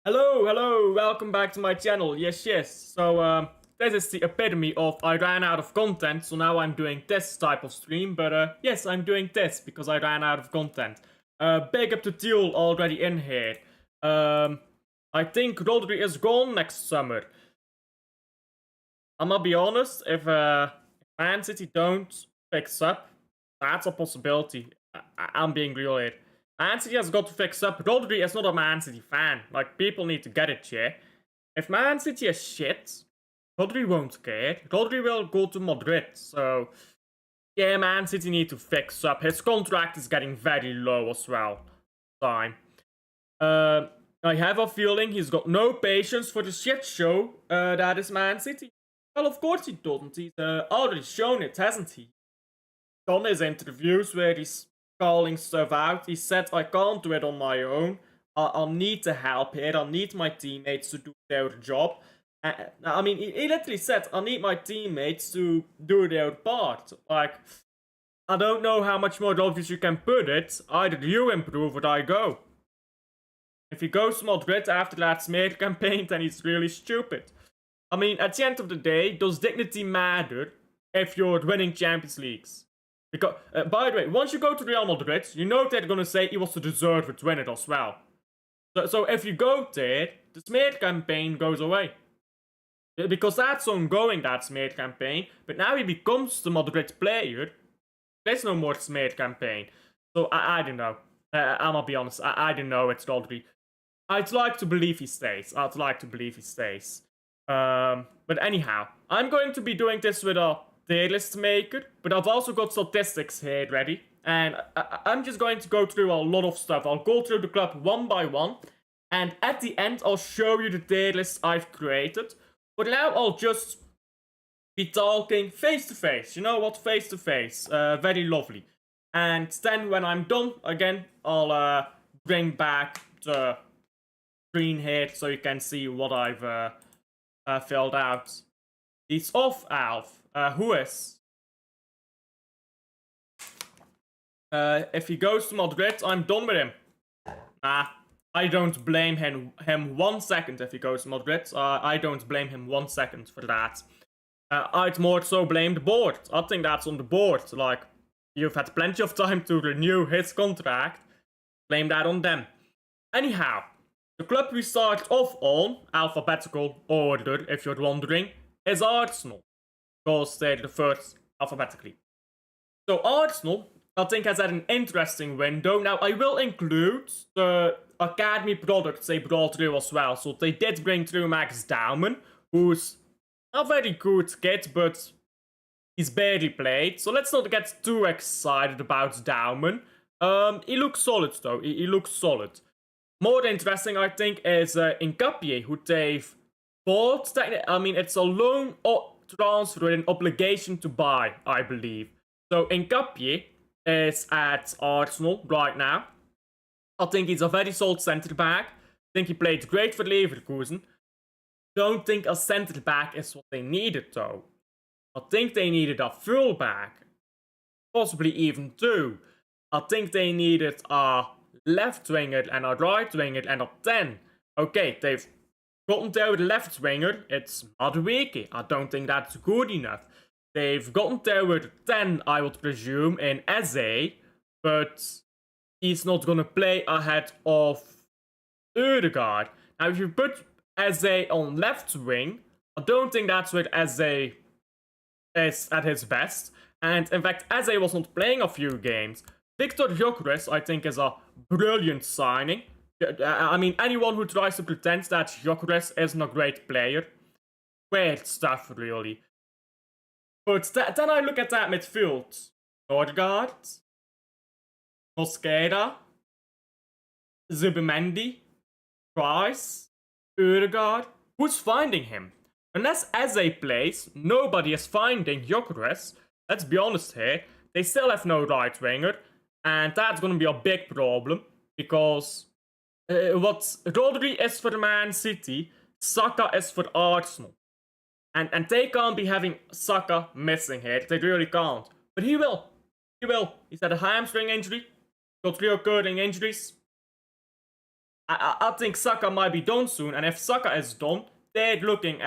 Hello, welcome back to my channel. Yes. So, this is the epitome of I ran out of content, so now I'm doing this type of stream. But, yes, I'm doing this because I ran out of content. Big up to Teal already in here. I think Rodri is gone next summer. I'm gonna be honest, if Man City don't fix up, that's a possibility. I'm being real here. Man City has got to fix up. Rodri is not a Man City fan. Like, people need to get it, yeah? If Man City is shit, Rodri won't care. Rodri will go to Madrid, so... Yeah, Man City need to fix up. His contract is getting very low as well. Time. I have a feeling he's got no patience for the shit show that is Man City. Well, of course he doesn't. He's already shown it, hasn't he? Done his interviews where he's calling stuff out. He said, I can't do it on my own. I'll need to help here. I'll need my teammates to do their job. I mean, he literally said, I need my teammates to do their part. Like, I don't know how much more obvious you can put it. Either you improve or I go. If he goes to Madrid after that smear campaign, then he's really stupid. I mean, at the end of the day, does dignity matter if you're winning Champions Leagues? Because, by the way, once you go to Real Madrid, you know they're gonna say he was the deserved to win it as well. So if you go there, the smear campaign goes away. Because that's ongoing, that smear campaign. But now he becomes the Madrid player. There's no more smear campaign. So I don't know. I'm gonna be honest. I don't know. It's Rodri. I'd like to believe he stays. But anyhow, I'm going to be doing this with a tier list maker, but I've also got statistics here ready, and I'm just going to go through a lot of stuff. I'll go through the club one by one, and at the end, I'll show you the tier list I've created. But now I'll just be talking face to face. You know what? Face to face. Very lovely. And then when I'm done, again, I'll bring back the screen here so you can see what I've filled out. He's off, Alf. Who is? If he goes to Madrid, I'm done with him. Nah, I don't blame him 1 second if he goes to Madrid. I don't blame him 1 second for that. I'd more so blame the board. I think that's on the board. Like, you've had plenty of time to renew his contract. Blame that on them. Anyhow, the club we start off on, alphabetical order, if you're wondering, is Arsenal. Because they're the first alphabetically. So Arsenal, I think, has had an interesting window. Now, I will include the academy products they brought through as well. So they did bring through Max Dauman, who's a very good kid, but he's barely played. So let's not get too excited about Dauman. He looks solid, though. He looks solid. More interesting, I think, is Nkapie, who they've bought. I mean, it's a loan transfer with an obligation to buy, I believe. So Nkapie is at Arsenal right now. I think he's a very solid centre-back. I think he played great for Leverkusen. Don't think a centre-back is what they needed, though. I think they needed a full-back. Possibly even two. I think they needed a left winger and a right winger and a 10. Okay, they've gotten there with a left winger. It's Madueke. I don't think that's good enough. They've gotten there with a 10, I would presume, in Eze, but he's not gonna play ahead of Ødegaard. Now, if you put Eze on left wing, I don't think that's where Eze is at his best. And in fact, Eze was not playing a few games. Victor Gyökeres, I think, is a brilliant signing. I mean, anyone who tries to pretend that Gyökeres isn't a great player, weird stuff, really. But then I look at that midfield. Ødegaard, Mosquera, Zubimendi, Price, Ødegaard. Who's finding him? Unless Eze plays, nobody is finding Gyökeres. Let's be honest here. They still have no right winger. And that's going to be a big problem. Because what Rodri is for Man City, Saka is for Arsenal. And they can't be having Saka missing here. They really can't. But he will. He will. He's had a hamstring injury. Got reoccurring injuries. I think Saka might be done soon, and if Saka is done, they're just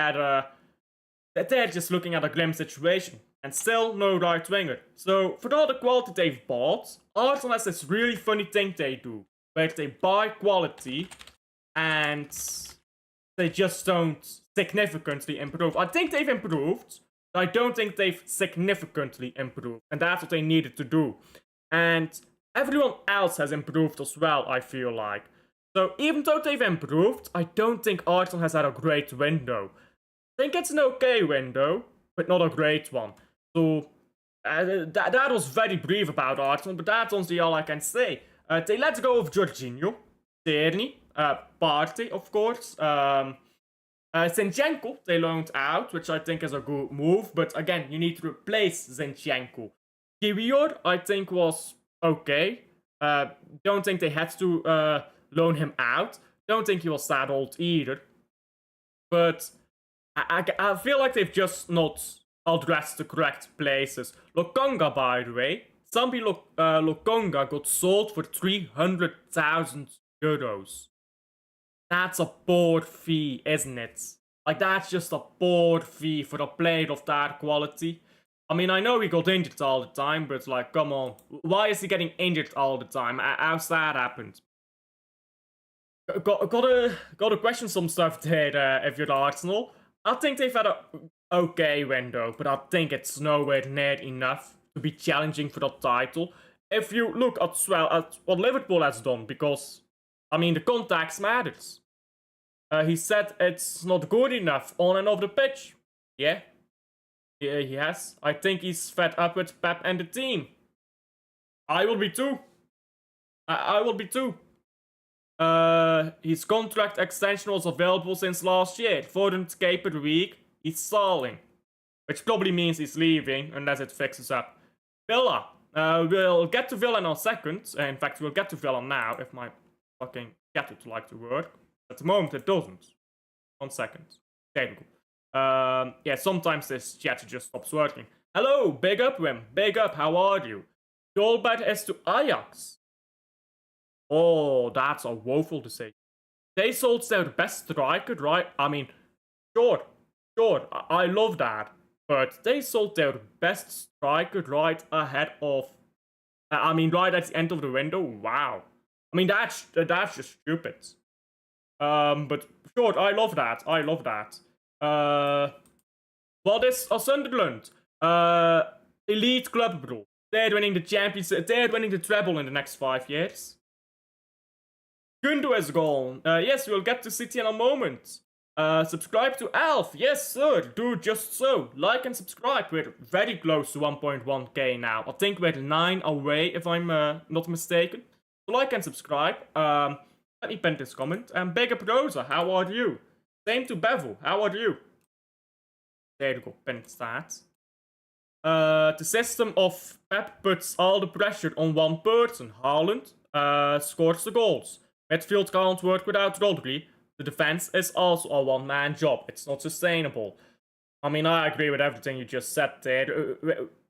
looking at a grim situation, and still no right winger. So for all the quality they've bought, Arsenal has this really funny thing they do, where they buy quality and they just don't significantly improve. I think they've improved, but I don't think they've significantly improved, and that's what they needed to do. And everyone else has improved as well, I feel like. So even though they've improved, I don't think Arsenal has had a great window. I think it's an okay window, but not a great one. So that was very brief about Arsenal, but that's honestly all I can say. They let go of Jorginho, Tierney, Partey, of course. Zinchenko, they loaned out, which I think is a good move, but again, you need to replace Zinchenko. Kiwior, I think, was okay. Don't think they had to loan him out. Don't think he was that old either. But I feel like they've just not addressed the correct places. Lokonga, by the way, Lokonga got sold for 300,000 euros. That's a board fee, isn't it? Like, that's just a board fee for a player of that quality. I mean, I know he got injured all the time, but like, come on. Why is he getting injured all the time? How's that happened? Gotta question some stuff there if you're Arsenal. I think they've had a okay window, but I think it's nowhere near enough to be challenging for the title. If you look at what Liverpool has done, because I mean the context matters. He said it's not good enough on and off the pitch. Yeah, he has. I think he's fed up with Pep and the team. I will be too. I will be too. His contract extension was available since last year. 400k per week. He's stalling, which probably means he's leaving unless it fixes up. Villa. We'll get to Villa in a second. In fact, we'll get to Villa now if my fucking cat would like to work. At the moment, it doesn't. 1 second. There we go. Yeah, sometimes this chat just stops working. Hello, big up, Wim. Big up, how are you? Goal bet is to Ajax. Oh, that's a woeful decision. They sold their best striker, right? I mean, sure, I love that. But they sold their best striker right ahead of... right at the end of the window? Wow. I mean, that's just stupid. But sure, I love that. What is Sunderland? Elite club, bro. They're winning the championship. They're winning the treble in the next 5 years. Gundo is gone. Yes, we'll get to City in a moment. Subscribe to Alf. Yes, sir. Do just so. Like and subscribe. We're very close to 1.1k now. I think we're 9 away, if I'm not mistaken. So like and subscribe. Let me pin this comment. And Big Up Rosa, how are you? Same to Bevel, how are you? There you go, pin that. The system of Pep puts all the pressure on one person. Haaland scores the goals. Midfield can't work without Rodri. The defense is also a one-man job. It's not sustainable. I mean, I agree with everything you just said there.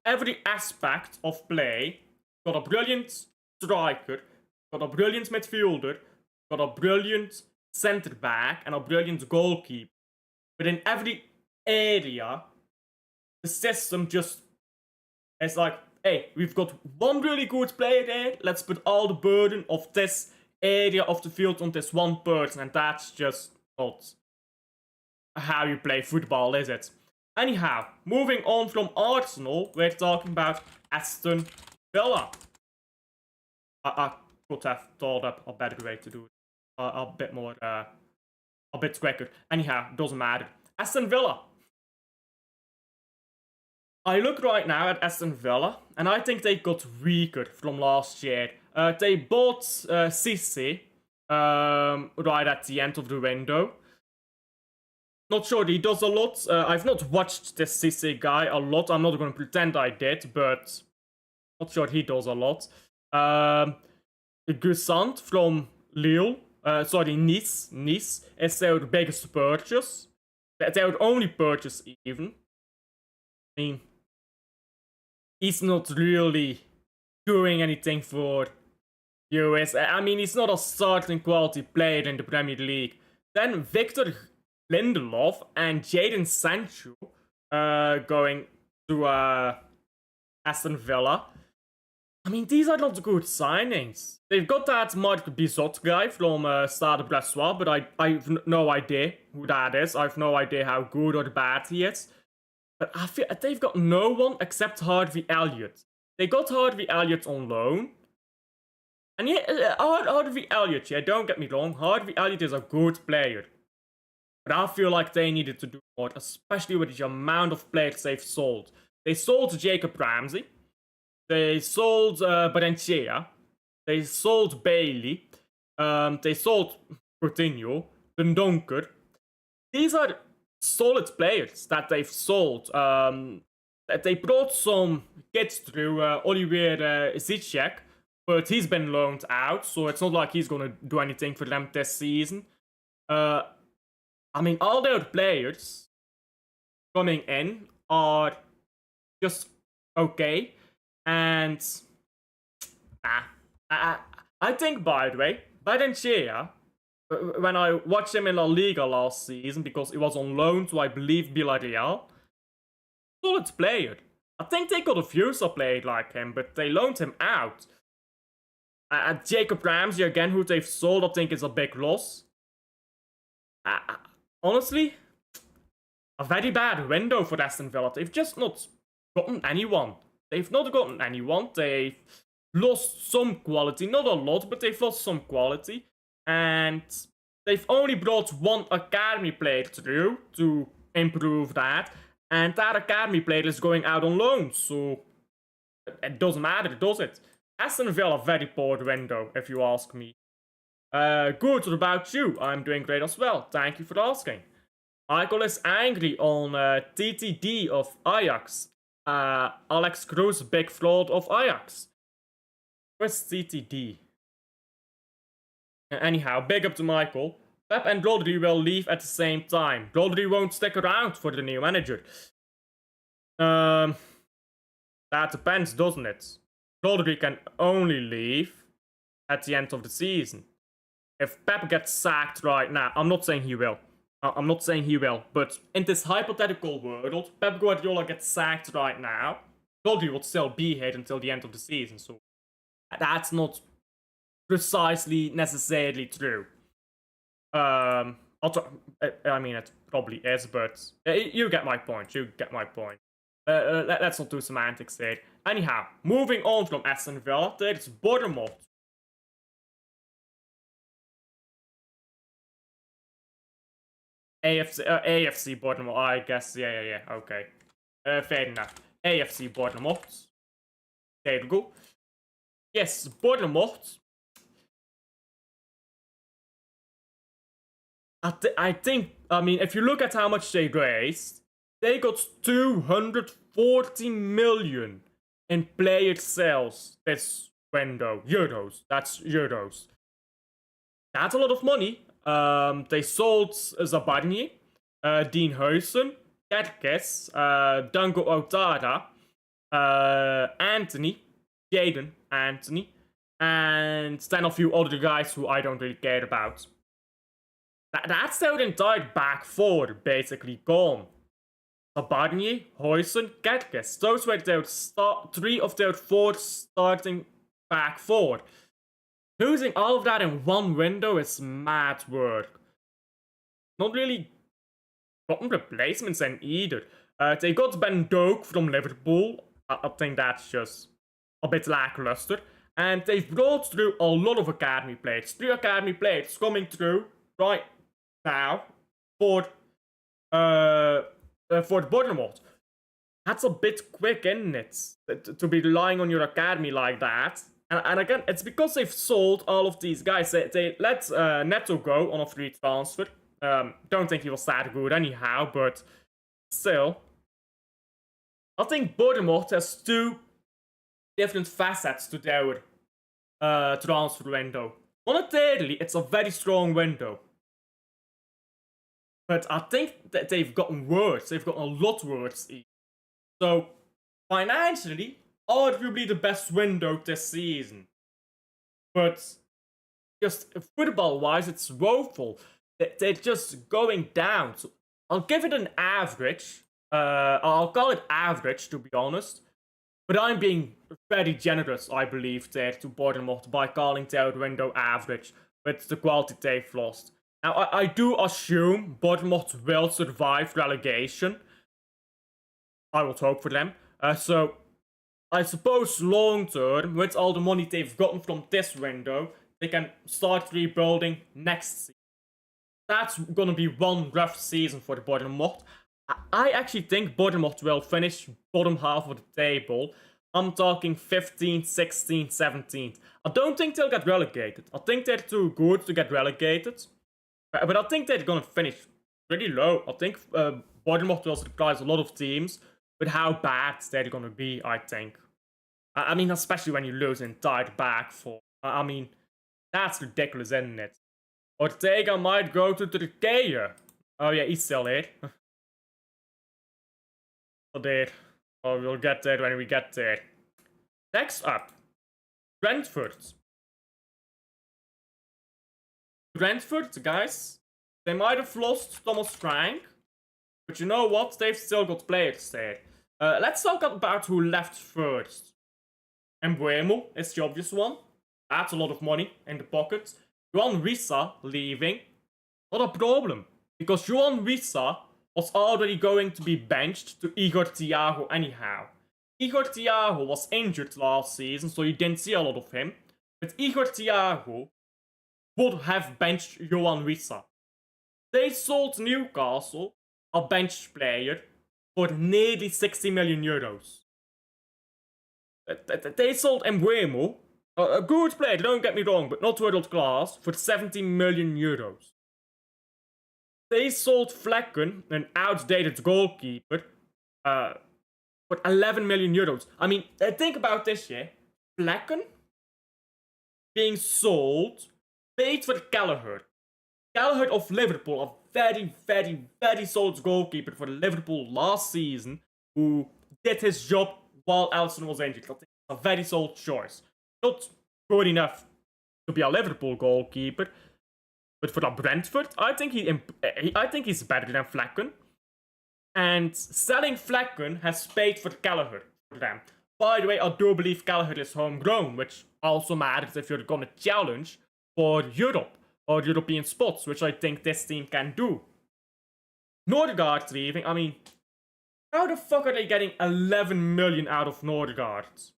Every aspect of play, got a brilliant striker, got a brilliant midfielder, got a brilliant center back, and a brilliant goalkeeper. But in every area, the system just is like, hey, we've got one really good player there, let's put all the burden of this area of the field on this one person, and that's just not how you play football, is it? Anyhow, moving on from Arsenal, we're talking about Aston Villa. I could have thought up a better way to do it. A bit quicker. Anyhow, doesn't matter. Aston Villa. I look right now at Aston Villa, and I think they got weaker from last year. They bought Cisse right at the end of the window. Not sure he does a lot. I've not watched this Cisse guy a lot. I'm not going to pretend I did, but not sure he does a lot. Gusant from Lille. Nice. Nice is their biggest purchase. Their only purchase, even. I mean, he's not really doing anything for I mean, he's not a starting quality player in the Premier League. Then Victor Lindelof and Jadon Sancho going to Aston Villa. I mean, these are not good signings. They've got that Marc Bizot guy from Stade Bressois, but I've no idea who that is. I've no idea how good or bad he is. But I feel they've got no one except Harvey Elliott. They got Harvey Elliott on loan. And yeah, Harvey Elliott, yeah, don't get me wrong, Harvey Elliott is a good player. But I feel like they needed to do more, especially with the amount of players they've sold. They sold Jacob Ramsey. They sold Berenchea. They sold Bailey. They sold Coutinho. Dendonker. These are solid players that they've sold. They brought some kids through, Olivier Zizek, but he's been loaned out, so it's not like he's gonna do anything for them this season. I mean, all their players coming in are just okay, and I think, by the way, Berenchea, when I watched him in La Liga last season, because he was on loan to, I believe, Villarreal, solid player. I think they could have used a player like him, but they loaned him out. Jacob Ramsey, again, who they've sold, I think is a big loss. Honestly, a very bad window for Aston Villa. They've just not gotten anyone. They've lost some quality. Not a lot, but they've lost some quality. And they've only brought one academy player through to improve that. And that academy player is going out on loan. So it doesn't matter, does it? Aston Villa, very poor window, if you ask me. Good, what about you? I'm doing great as well. Thank you for asking. Michael is angry on TTD of Ajax. Alex Cruz, big fraud of Ajax. Where's TTD? Anyhow, big up to Michael. Pep and Rodri will leave at the same time. Rodri won't stick around for the new manager. That depends, doesn't it? Rodri can only leave at the end of the season. If Pep gets sacked right now, I'm not saying he will. But in this hypothetical world, Pep Guardiola gets sacked right now, Rodri will still be here until the end of the season, so that's not precisely necessarily true. I mean, it probably is, but you get my point. Let's not do semantics here. Anyhow, moving on from Aston Villa, there's Bournemouth. AFC Bournemouth, I guess. Yeah, okay. Fair enough. AFC Bournemouth. There we go. Yes, Bournemouth. I think, I mean, if you look at how much they raised, they got 240 million in player sales this window. Euros. That's euros. That's a lot of money. They sold Zabarny, Dean Huijsen, Kerkes, Dango Ouattara, Anthony, Jaden Anthony, and then a few other guys who I don't really care about. That's their entire back four basically gone. Zabarny, Huijsen, Kerkes. Those were their three of their four starting back four. Losing all of that in one window is mad work. Not really gotten replacements in either. They got Ben Doak from Liverpool. I think that's just a bit lackluster. And they've brought through a lot of academy players. 3 academy players coming through right now for Bournemouth. That's a bit quick, isn't it? To be relying on your academy like that. And again, it's because they've sold all of these guys. They let Neto go on a free transfer. Don't think he was that good anyhow, but still. I think Bournemouth has 2 different facets to their transfer window. Monetarily, it's a very strong window. But I think that they've gotten worse. They've gotten a lot worse. So, financially, arguably the best window this season. but just football-wise, it's woeful. They're just going down. So I'll give it an average. I'll call it average, to be honest. But I'm being very generous, I believe, there to Bournemouth by calling their window average with the quality they've lost. Now, I do assume Bournemouth will survive relegation. I would hope for them. So, I suppose long term, with all the money they've gotten from this window, they can start rebuilding next season. That's gonna be one rough season for the Bournemouth. I actually think Bournemouth will finish bottom half of the table. I'm talking 15th, 16th, 17th. I don't think they'll get relegated. I think they're too good to get relegated. But I think they're gonna finish pretty low. I think Bournemouth will surprise a lot of teams with how bad they're gonna be, I think. I mean, especially when you lose an entire back four. I mean, that's ridiculous, isn't it? Ortega might go to Turkey. Oh yeah, he's still there. There. Oh, we'll get there when we get there. Next up, Brentford. Brentford, guys, they might have lost Thomas Frank, but you know what? They've still got players there. Let's talk about who left first. Mbeumo is the obvious one. That's a lot of money in the pocket. Johan Wissa leaving. Not a problem, because Johan Wissa was already going to be benched to Igor Thiago anyhow. Igor Thiago was injured last season, so you didn't see a lot of him. But Igor Thiago would have benched Johan Wissa. They sold Newcastle a bench player for nearly 60 million euros. They sold Mbeumo, a good player, don't get me wrong, but not world class, for 70 million euros. They sold Flekken, an outdated goalkeeper, for 11 million euros. I mean, think about this, yeah. Flekken being sold, paid for Gallagher. Gallagher of Liverpool, a very, very, very solid goalkeeper for Liverpool last season, who did his job while Alisson was injured. I think it's a very solid choice. Not good enough to be a Liverpool goalkeeper, but for a Brentford, I think he's better than Flekken. And selling Flekken has paid for Gallagher for them. By the way, I do believe Gallagher is homegrown, which also matters if you're gonna challenge for Europe or European spots, which I think this team can do. Nordegaard leaving, I mean, how the fuck are they getting 11 million out of Nordegaard?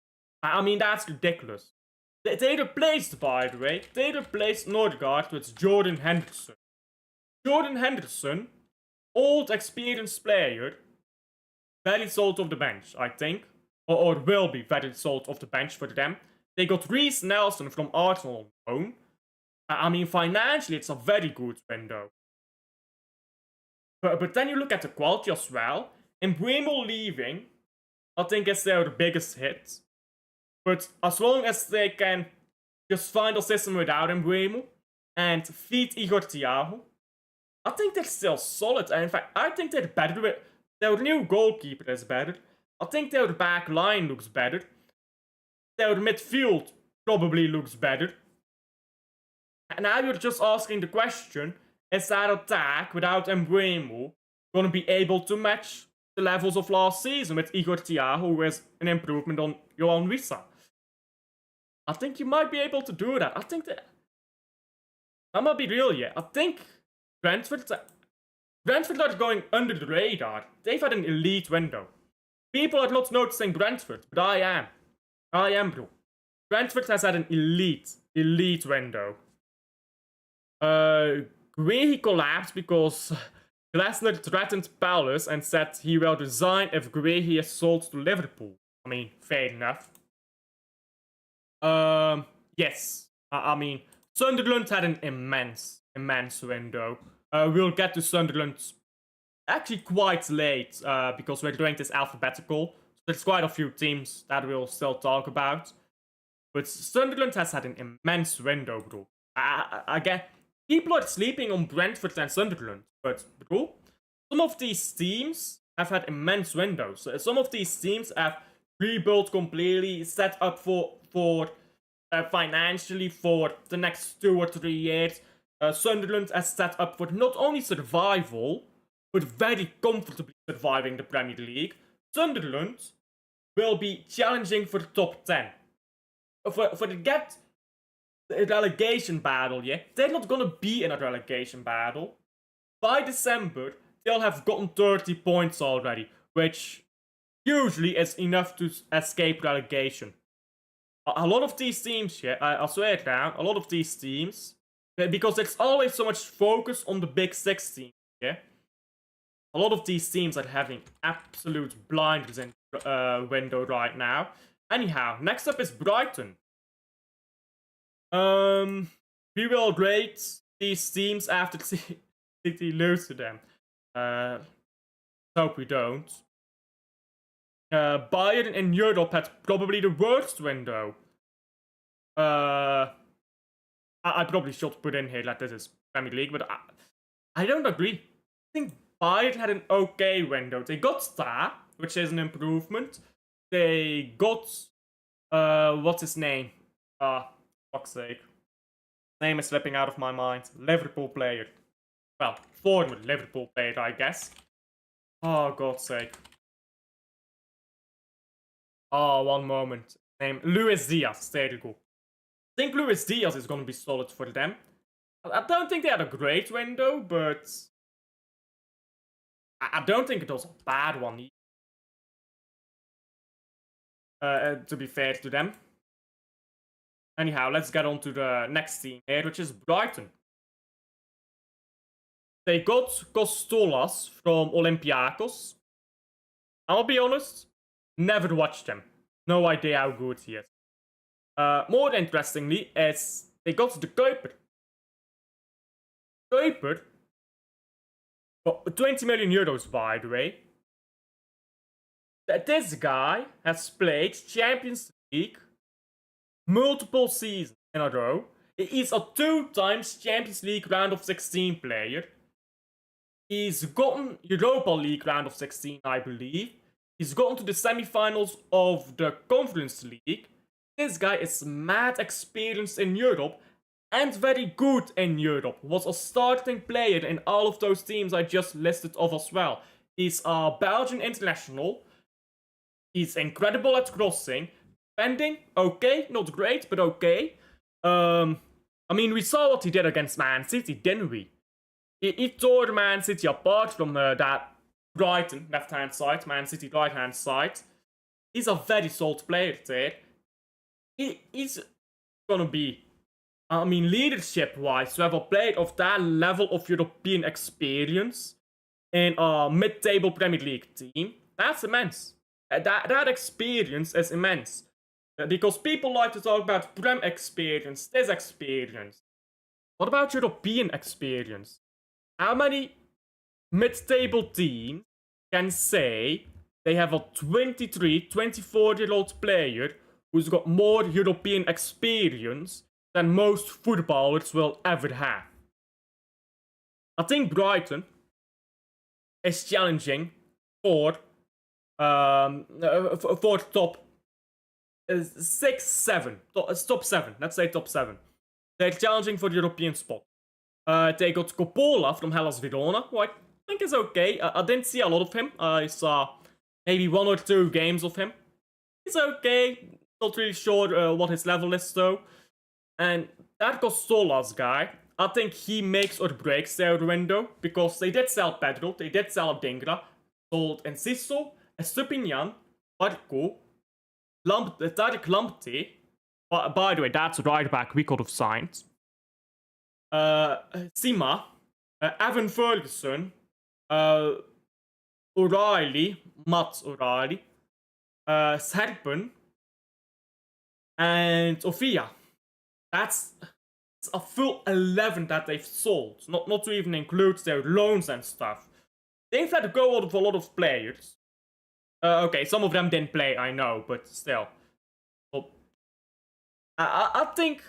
I mean, that's ridiculous. They replaced, by the way, they replaced Nordegaard with Jordan Henderson. Jordan Henderson, old experienced player, very solid off the bench, I think. Or will be very solid off the bench for them. They got Reece Nelson from Arsenal on loan. I mean, financially, it's a very good window. But then you look at the quality as well. Mbeumo leaving, I think is their biggest hit. But as long as they can just find a system without Mbeumo and feed Igor Thiago, I think they're still solid. And in fact, I think they're better with their new goalkeeper is better. I think their back line looks better. Their midfield probably looks better. And now you're just asking the question, is that attack without Mbeumo going to be able to match the levels of last season with Igor Thiago, who is an improvement on Johan Wissa? I think you might be able to do that. I think that... I'm gonna be real, yeah. I think Brentford are going under the radar. They've had an elite window. People are not noticing Brentford, but I am. I am, bro. Brentford has had an elite window. Guehi collapsed because Glasner threatened Palace and said he will resign if Guehi is sold to Liverpool. I mean, fair enough. Yes. I mean, Sunderland had an immense window. We'll get to Sunderland actually quite late, because we're doing this alphabetical. So there's quite a few teams that we'll still talk about. But Sunderland has had an immense window, bro. I get... People are sleeping on Brentford and Sunderland, but bro, some of these teams have had immense windows. Some of these teams have rebuilt completely, set up for financially for the next 2 or 3 years. Sunderland has set up for not only survival, but very comfortably surviving the Premier League. Sunderland will be challenging for top 10. For the get relegation battle, yeah? They're not gonna be in a relegation battle. By December, they'll have gotten 30 points already, which usually is enough to escape relegation. A lot of these teams, yeah, I swear it down, a lot of these teams, because there's always so much focus on the big 6 teams, yeah? A lot of these teams are having absolute blinders in window right now. Anyhow, next up is Brighton. We will rate these teams after City lose to them. Hope we don't. Bayern in Europe had probably the worst window. I probably should put in here that this is Premier League, but I don't agree. I think Bayern had an okay window. They got Star, which is an improvement. They got what's his name? Fuck's sake. Name is slipping out of my mind. Liverpool player. Well, former Liverpool player, I guess. Oh, God's sake. Oh, one moment. Name Luis Diaz. There you go. I think Luis Diaz is going to be solid for them. I don't think they had a great window, but I don't think it was a bad one either. To be fair to them. Anyhow, let's get on to the next team here, which is Brighton. They got Costolas from Olympiacos. I'll be honest, never watched him. No idea how good he is. More interestingly, is they got the Kuiper. Kuiper, 20 million euros by the way. This guy has played Champions League multiple seasons in a row. He's a 2 times Champions League round of 16 player. He's gotten Europa League round of 16, I believe. He's gotten to the semi-finals of the Conference League. This guy is mad experienced in Europe and very good in Europe. Was a starting player in all of those teams I just listed off as well. He's a Belgian international. He's incredible at crossing. Defending, okay, not great, but okay. I mean, we saw what he did against Man City, didn't we? He tore Man City apart from that Brighton left-hand side, Man City right-hand side. He's a very solid player there. He's gonna be, I mean, leadership-wise, to have a player of that level of European experience in a mid-table Premier League team, that's immense. That experience is immense. Because people like to talk about Prem experience, this experience. What about European experience? How many mid-table teams can say they have a 23, 24-year-old player who's got more European experience than most footballers will ever have? I think Brighton is challenging for top 6, 7. Top 7. Let's say top 7. They're challenging for the European spot. They got Coppola from Hellas Verona, who I think is okay. I didn't see a lot of him. I saw maybe 1 or 2 games of him. He's okay. Not really sure what his level is though. And that Costolas guy, I think he makes or breaks their window. Because they did sell Pedro, they did sell Dingra, sold Enciso, Estupinian, Barco, Tarek Lamptey. By the way, that's right back we could have signed. Sima, Evan Ferguson, O'Reilly, Matt O'Reilly, Serpen, and Sofia. That's a full 11 that they've sold, not to even include their loans and stuff. They've had to go out of a lot of players. Okay, some of them didn't play, I know, but still. Well, I think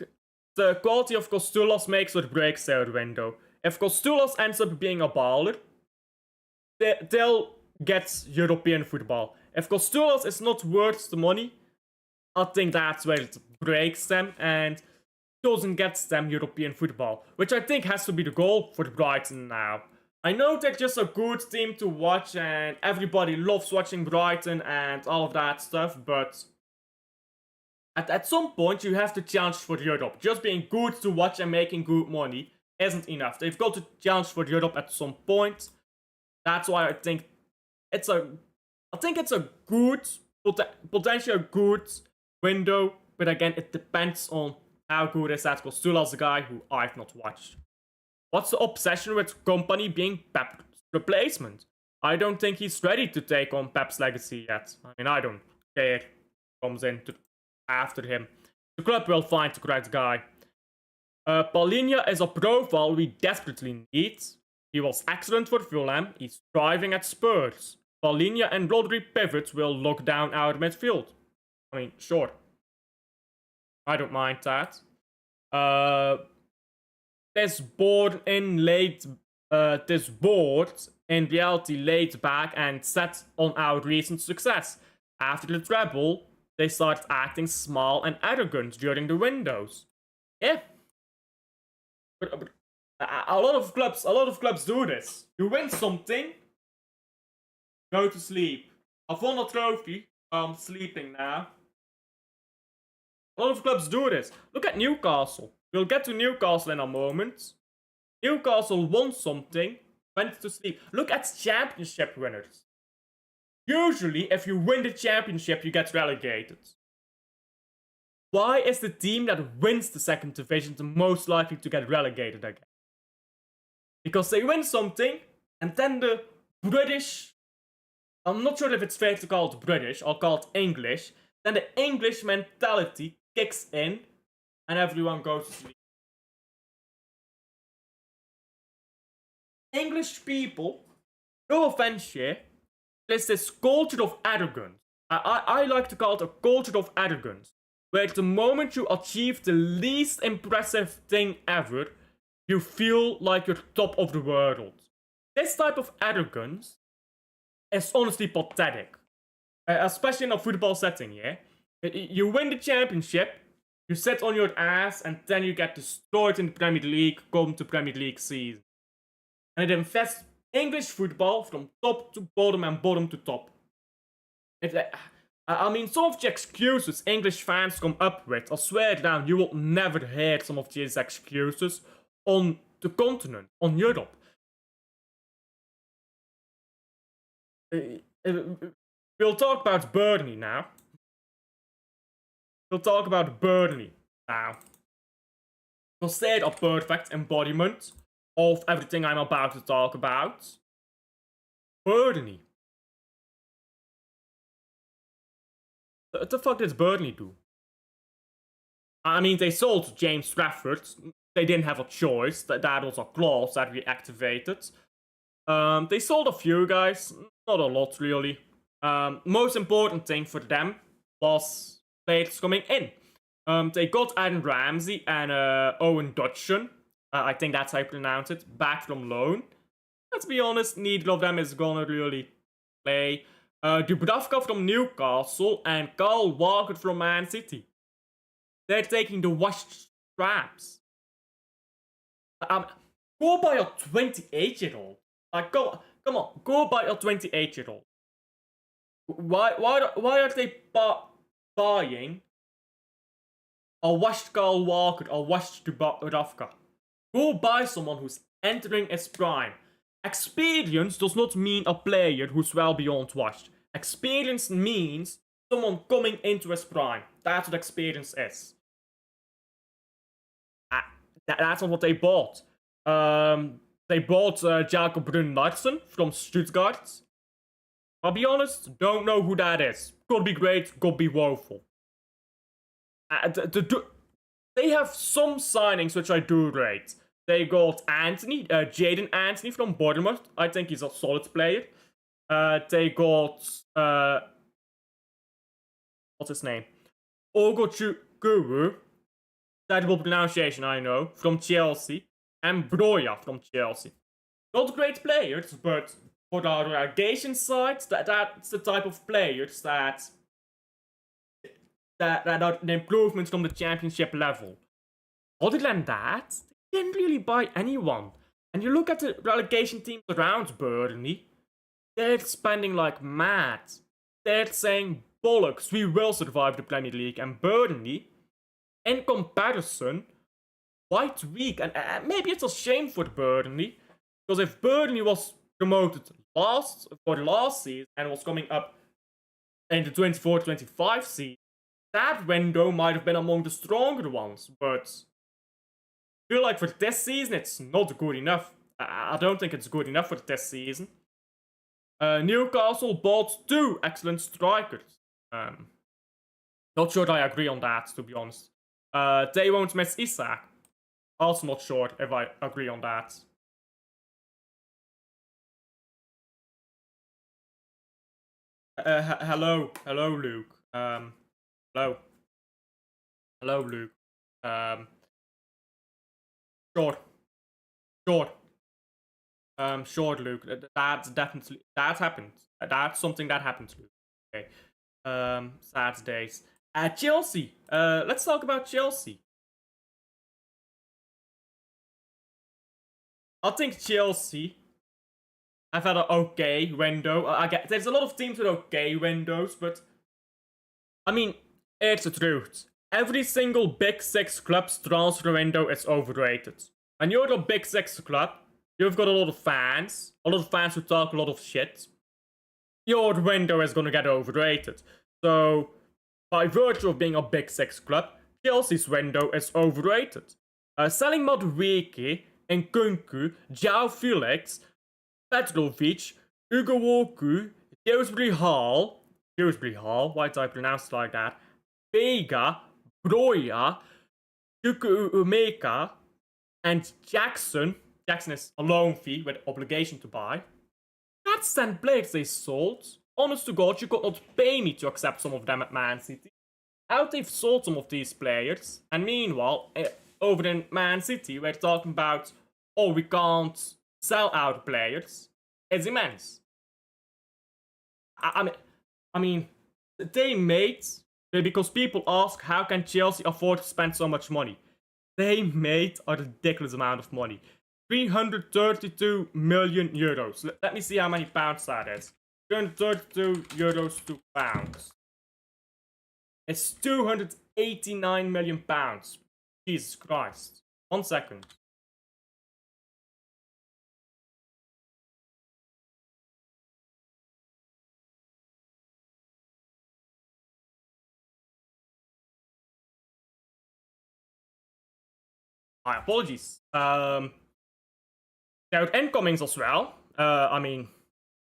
the quality of Costolas makes or breaks their window. If Costolas ends up being a baller, they'll get European football. If Costolas is not worth the money, I think that's where it breaks them and doesn't get them European football, which I think has to be the goal for Brighton now. I know they're just a good team to watch and everybody loves watching Brighton and all of that stuff, but at some point you have to challenge for Europe. Just being good to watch and making good money isn't enough. They've got to challenge for Europe at some point. That's why I think it's a good, potentially a good window, but again, it depends on how good is that Costula as a guy who I've not watched. What's the obsession with Company being Pep's replacement? I don't think he's ready to take on Pep's legacy yet. I mean, I don't care. Comes in after him. The club will find the correct guy. Paulinho is a profile we desperately need. He was excellent for Fulham. He's thriving at Spurs. Paulinho and Rodri pivots will lock down our midfield. I mean, sure. I don't mind that. This board in reality laid back and set on our recent success. After the treble, they started acting small and arrogant during the windows. Yeah. But a lot of clubs do this. You win something, go to sleep. I've won a trophy. I'm sleeping now. A lot of clubs do this. Look at Newcastle. We'll get to Newcastle in a moment. Newcastle won something, went to sleep. Look at championship winners. Usually, if you win the championship, you get relegated. Why is the team that wins the second division the most likely to get relegated again? Because they win something, and then the British... I'm not sure if it's fair to call it British or call it English. Then the English mentality kicks in, and everyone goes to sleep. English people, no offense here, there's this culture of arrogance. I like to call it a culture of arrogance, where the moment you achieve the least impressive thing ever, you feel like you're top of the world. This type of arrogance is honestly pathetic, especially in a football setting, yeah? You win the championship, you sit on your ass, and then you get destroyed in the Premier League come to Premier League season. And it infests English football from top to bottom and bottom to top. I mean, some of the excuses English fans come up with, I swear down, you will never hear some of these excuses on the continent, on Europe. We'll talk about Burnley now. Because they're a perfect embodiment of everything I'm about to talk about. Burnley. What the fuck did Burnley do? I mean, they sold James Trafford. They didn't have a choice. That was a clause that we activated. They sold a few guys. Not a lot, really. Most important thing for them was players coming in. They got Aaron Ramsey and Owen Dutchin. I think that's how you pronounce it. Back from loan. Let's be honest, neither of them is gonna really play. Dubravka from Newcastle and Kyle Walker from Man City. They're taking the washed straps. Go buy a 28-year-old. Like, come on, go buy a 28-year-old. Why are they buying a washed Kyle Walker or washed Dubravka? Go buy someone who's entering his prime. Experience does not mean a player who's well beyond washed. Experience means someone coming into his prime. That's what experience is. That's not what they bought. They bought Jacob Brun-Larsen from Stuttgart. I'll be honest, don't know who that is. Could be great, could be woeful. They have some signings which I do rate. They got Jaden Anthony from Bournemouth. I think he's a solid player. They got what's his name? Ogochukwu. Terrible pronunciation, I know. From Chelsea. And Broja from Chelsea. Not great players, but for the relegation side, that's the type of players that that are an improvement from the championship level. Other than that, they didn't really buy anyone. And you look at the relegation teams around Burnley, they're spending like mad. They're saying, bollocks, we will survive the Premier League. And Burnley, in comparison, quite weak. And maybe it's a shame for Burnley, because if Burnley was promoted for the last season and was coming up in the 24-25 season, that window might have been among the stronger ones. But I feel like for this season, it's not good enough. I don't think it's good enough for this season. Newcastle bought 2 excellent strikers. Not sure I agree on that, to be honest. They won't miss Isak. Also not sure if I agree on that. Hello, Luke. Hello, Luke. Sure, Luke. That happened. That's something that happened, Luke. Okay. Sad days. Chelsea. Let's talk about Chelsea. I think Chelsea have had an okay window. I get there's a lot of teams with okay windows, but I mean, it's the truth. Every single Big Six club's transfer window is overrated. And you're the Big Six club, you've got a lot of fans who talk a lot of shit. Your window is gonna get overrated. So, by virtue of being a Big Six club, Chelsea's window is overrated. Selling Madueke, Nkunku, João Felix, Petrovic, Hugo Woku, Dewsbury Hall, why did I pronounce it like that? Vega, Broya, Chuku Umeka, and Jackson. Jackson is a loan fee with obligation to buy. That's 10 players they sold. Honest to God, you could not pay me to accept some of them at Man City. Out they've sold some of these players, and meanwhile, over in Man City, we're talking about, oh, we can't sell out players. It's immense. I mean, they made, because people ask, how can Chelsea afford to spend so much money? They made a ridiculous amount of money. 332 million euros. Let me see how many pounds that is. 332 euros to pounds. It's 289 million pounds. Jesus Christ. 1 second. My apologies. There are incomings as well. I mean,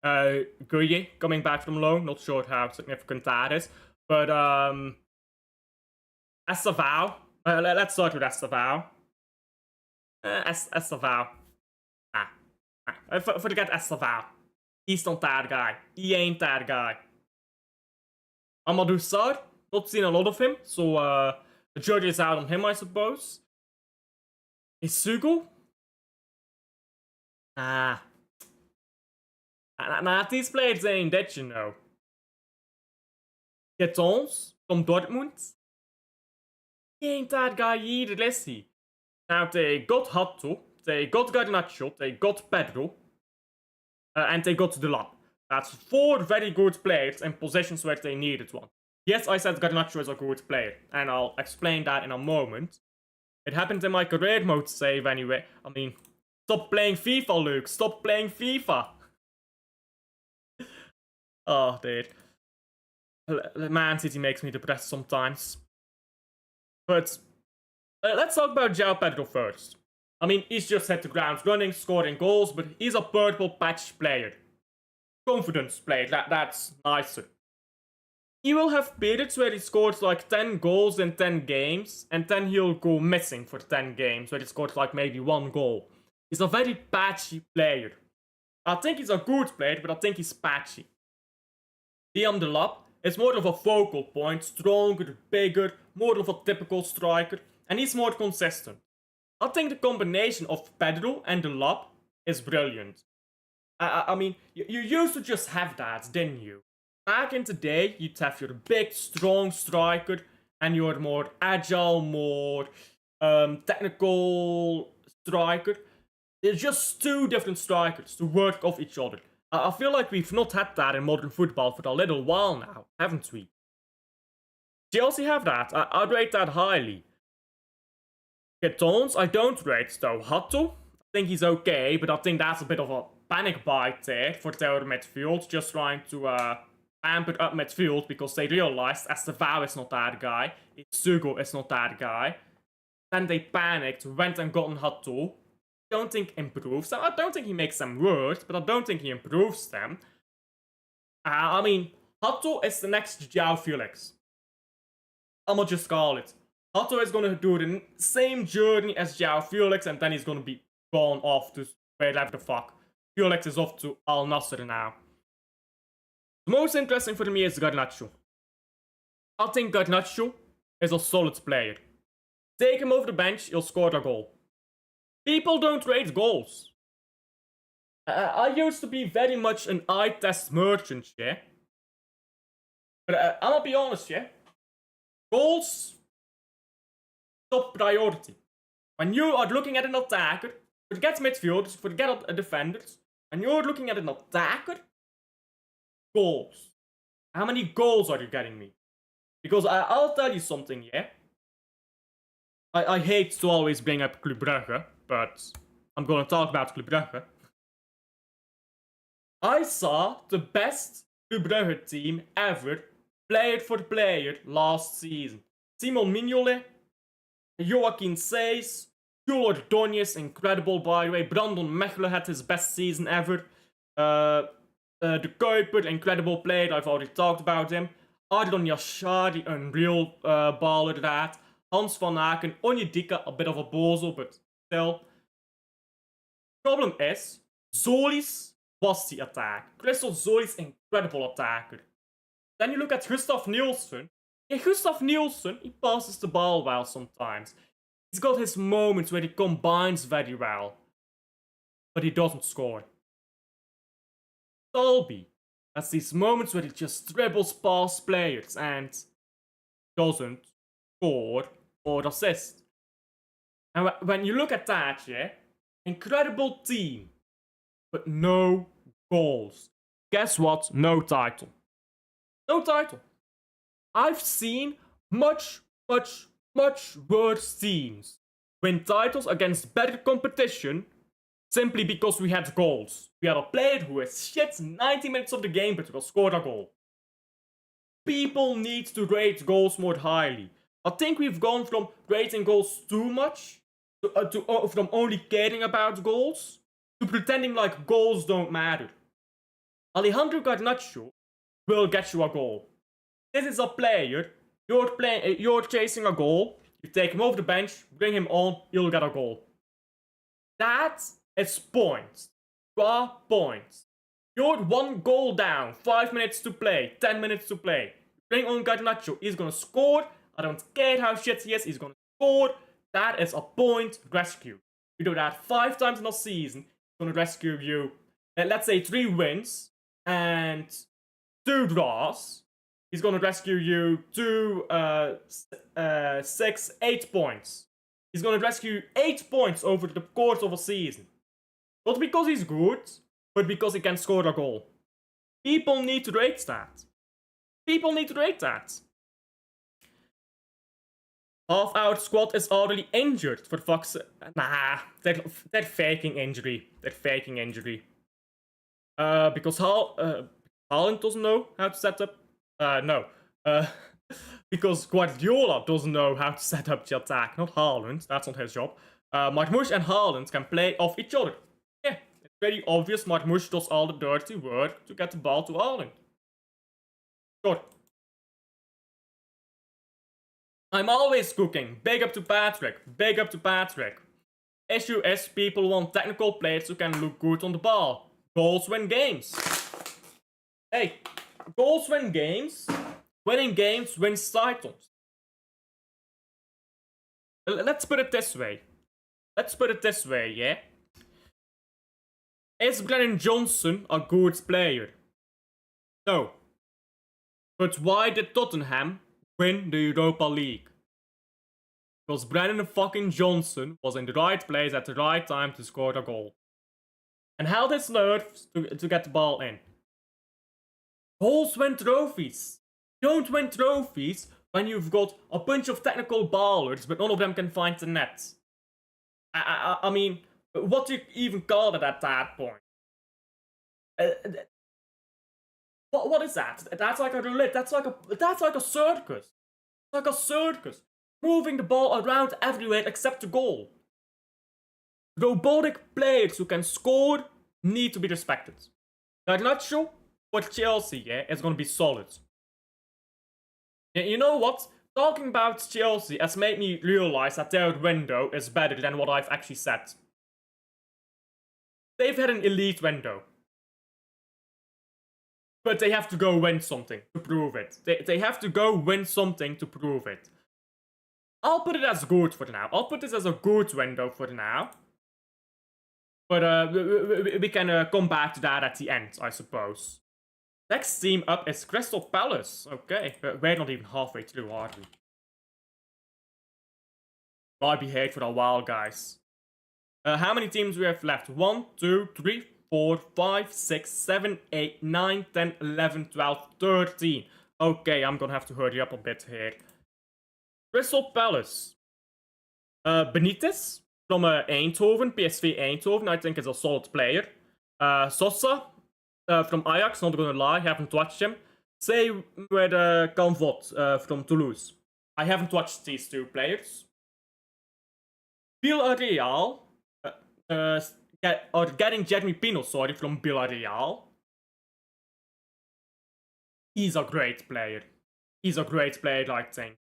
Guye coming back from loan. Not sure how significant that is. But, Estavao. Let's start with Estavao. Estavao. Forget Estavao. He's not that guy. He ain't that guy. Amadou Sarr. Not seen a lot of him. So, the jury is out on him, I suppose. Isugu? Nah, these players ain't that, you know. Getons from Dortmund? He ain't that guy either, is he? Now, they got Hatto, they got Garnacho, they got Pedro, and they got Delap. That's 4 very good players in positions where they needed one. Yes, I said Garnacho is a good player, and I'll explain that in a moment. It happened in my career mode save anyway. I mean, stop playing FIFA, Luke. Stop playing FIFA. Oh, dude. Man City makes me depressed sometimes. But let's talk about João Pedro first. I mean, he's just hit the ground running, scoring goals, but he's a purple patch player. Confidence player, that's nicer. He will have periods where he scores like 10 goals in 10 games, and then he'll go missing for 10 games, where he scores like maybe 1 goal. He's a very patchy player. I think he's a good player, but I think he's patchy. Liam Delap is more of a focal point, stronger, bigger, more of a typical striker, and he's more consistent. I think the combination of Pedro and Delap is brilliant. I mean, you used to just have that, didn't you? Back in the day, you'd have your big, strong striker, and you're more agile, more technical striker. They're just two different strikers to work off each other. I feel like we've not had that in modern football for a little while now, haven't we? Chelsea have that. I'd rate that highly. Tones, I don't rate though. Hatto, I think he's okay, but I think that's a bit of a panic buy there for their midfield, just trying to amp it up midfield because they realized Estevao is not that guy, Sugo is not that guy. Then they panicked, went and gotten Hatto. Don't think improves them. I don't think he makes them worse, but I don't think he improves them. I mean, Hatto is the next João Felix. I'ma just call it. Hatto is gonna do the same journey as João Felix, and then he's gonna be gone off to wherever the fuck. Felix is off to Al Nassr now. The most interesting for me is Garnacho. I think Garnacho is a solid player. Take him off the bench, he'll score a goal. People don't rate goals. I used to be very much an eye test merchant, yeah? But I'll be honest, yeah? Goals, top priority. When you are looking at an attacker, forget midfielders, forget defenders. When you're looking at an attacker, goals. How many goals are you getting me? Because I'll tell you something, yeah? I hate to always bring up Club Brugge, but I'm gonna talk about Club Brugge. I saw the best Club Brugge team ever, player for player, last season. Simon Mignolet, Joaquin Seys, Jules Ordóñez, incredible by the way. Brandon Mechelen had his best season ever. De Kuiper, incredible player, I've already talked about him. Ardon Yashari, unreal baller that. Hans van Aken, Onyedika, a bit of a bozo, but still. Problem is, Zolis was the attack. Christoph Zolis, incredible attacker. Then you look at Gustav Nielsen. Yeah, Gustav Nielsen, he passes the ball well sometimes. He's got his moments where he combines very well. But he doesn't score. Dalby has these moments where he just dribbles past players and doesn't score or assist. And when you look at that, yeah, incredible team, but no goals. Guess what? No title. No title. I've seen much worse teams win titles against better competition simply because we had goals. We had a player who is shit 90 minutes of the game but will score a goal. People need to rate goals more highly. I think we've gone from rating goals too much from only caring about goals to pretending like goals don't matter. Alejandro Garnacho will get you a goal. This is a player, you're chasing a goal, you take him off the bench, bring him on, you'll get a goal. That is points. 12 points. You're 1 goal down, 5 minutes to play, 10 minutes to play. Bring on Garnacho, he's gonna score. I don't care how shit he is, he's gonna score. That is a point rescue. You do that 5 times in a season, he's gonna rescue you, let's say 3 wins and 2 draws. He's gonna rescue you 6, 8 points. He's gonna rescue 8 points over the course of a season. Not because he's good, but because he can score a goal. People need to rate that. People need to rate that. Half our squad is already injured, for fuck's sake. Nah, they're faking injury. They're faking injury. Because Haaland doesn't know how to set up. No. Because Guardiola doesn't know how to set up the attack. Not Haaland, that's not his job. Marmoush and Haaland can play off each other. Yeah, it's very obvious Marmoush does all the dirty work to get the ball to Haaland. Sure. I'm always cooking. Big up to Patrick. Big up to Patrick. Issue is people want technical players who can look good on the ball. Goals win games. Hey, goals win games. Winning games wins titles. Let's put it this way. Yeah? Is Brennan Johnson a good player? No. But why did Tottenham win the Europa League. Because Brennan fucking Johnson was in the right place at the right time to score the goal. And held his nerves to get the ball in. Goals win trophies. You don't win trophies when you've got a bunch of technical ballers, but none of them can find the net. I mean, what do you even call it at that point? What is that? That's like a roulette. That's like a circus. It's like a circus. Moving the ball around everywhere except the goal. Robotic players who can score need to be respected. Garnacho for Chelsea, yeah, is gonna be solid. You know what? Talking about Chelsea has made me realize that their window is better than what I've actually said. They've had an elite window. But they have to go win something to prove it. They have to go win something to prove it. I'll put it as good for now. I'll put this as a good window for now. But we can come back to that at the end, I suppose. Next team up is Crystal Palace. Okay, we're not even halfway through, are we? Might be here for a while, guys. How many teams do we have left? 1, 2, 3, 4, 5, 6, 7, 8, 9, 10, 11, 12, 13. Okay, I'm gonna have to hurry up a bit here. Crystal Palace. Benitez from Eindhoven, PSV Eindhoven, I think is a solid player. Sosa from Ajax, not gonna lie, haven't watched him. Same with Canvot from Toulouse. I haven't watched these two players. Villarreal, getting Jeremy Pino, sorry, from Villarreal. He's a great player. He's a great player, I think.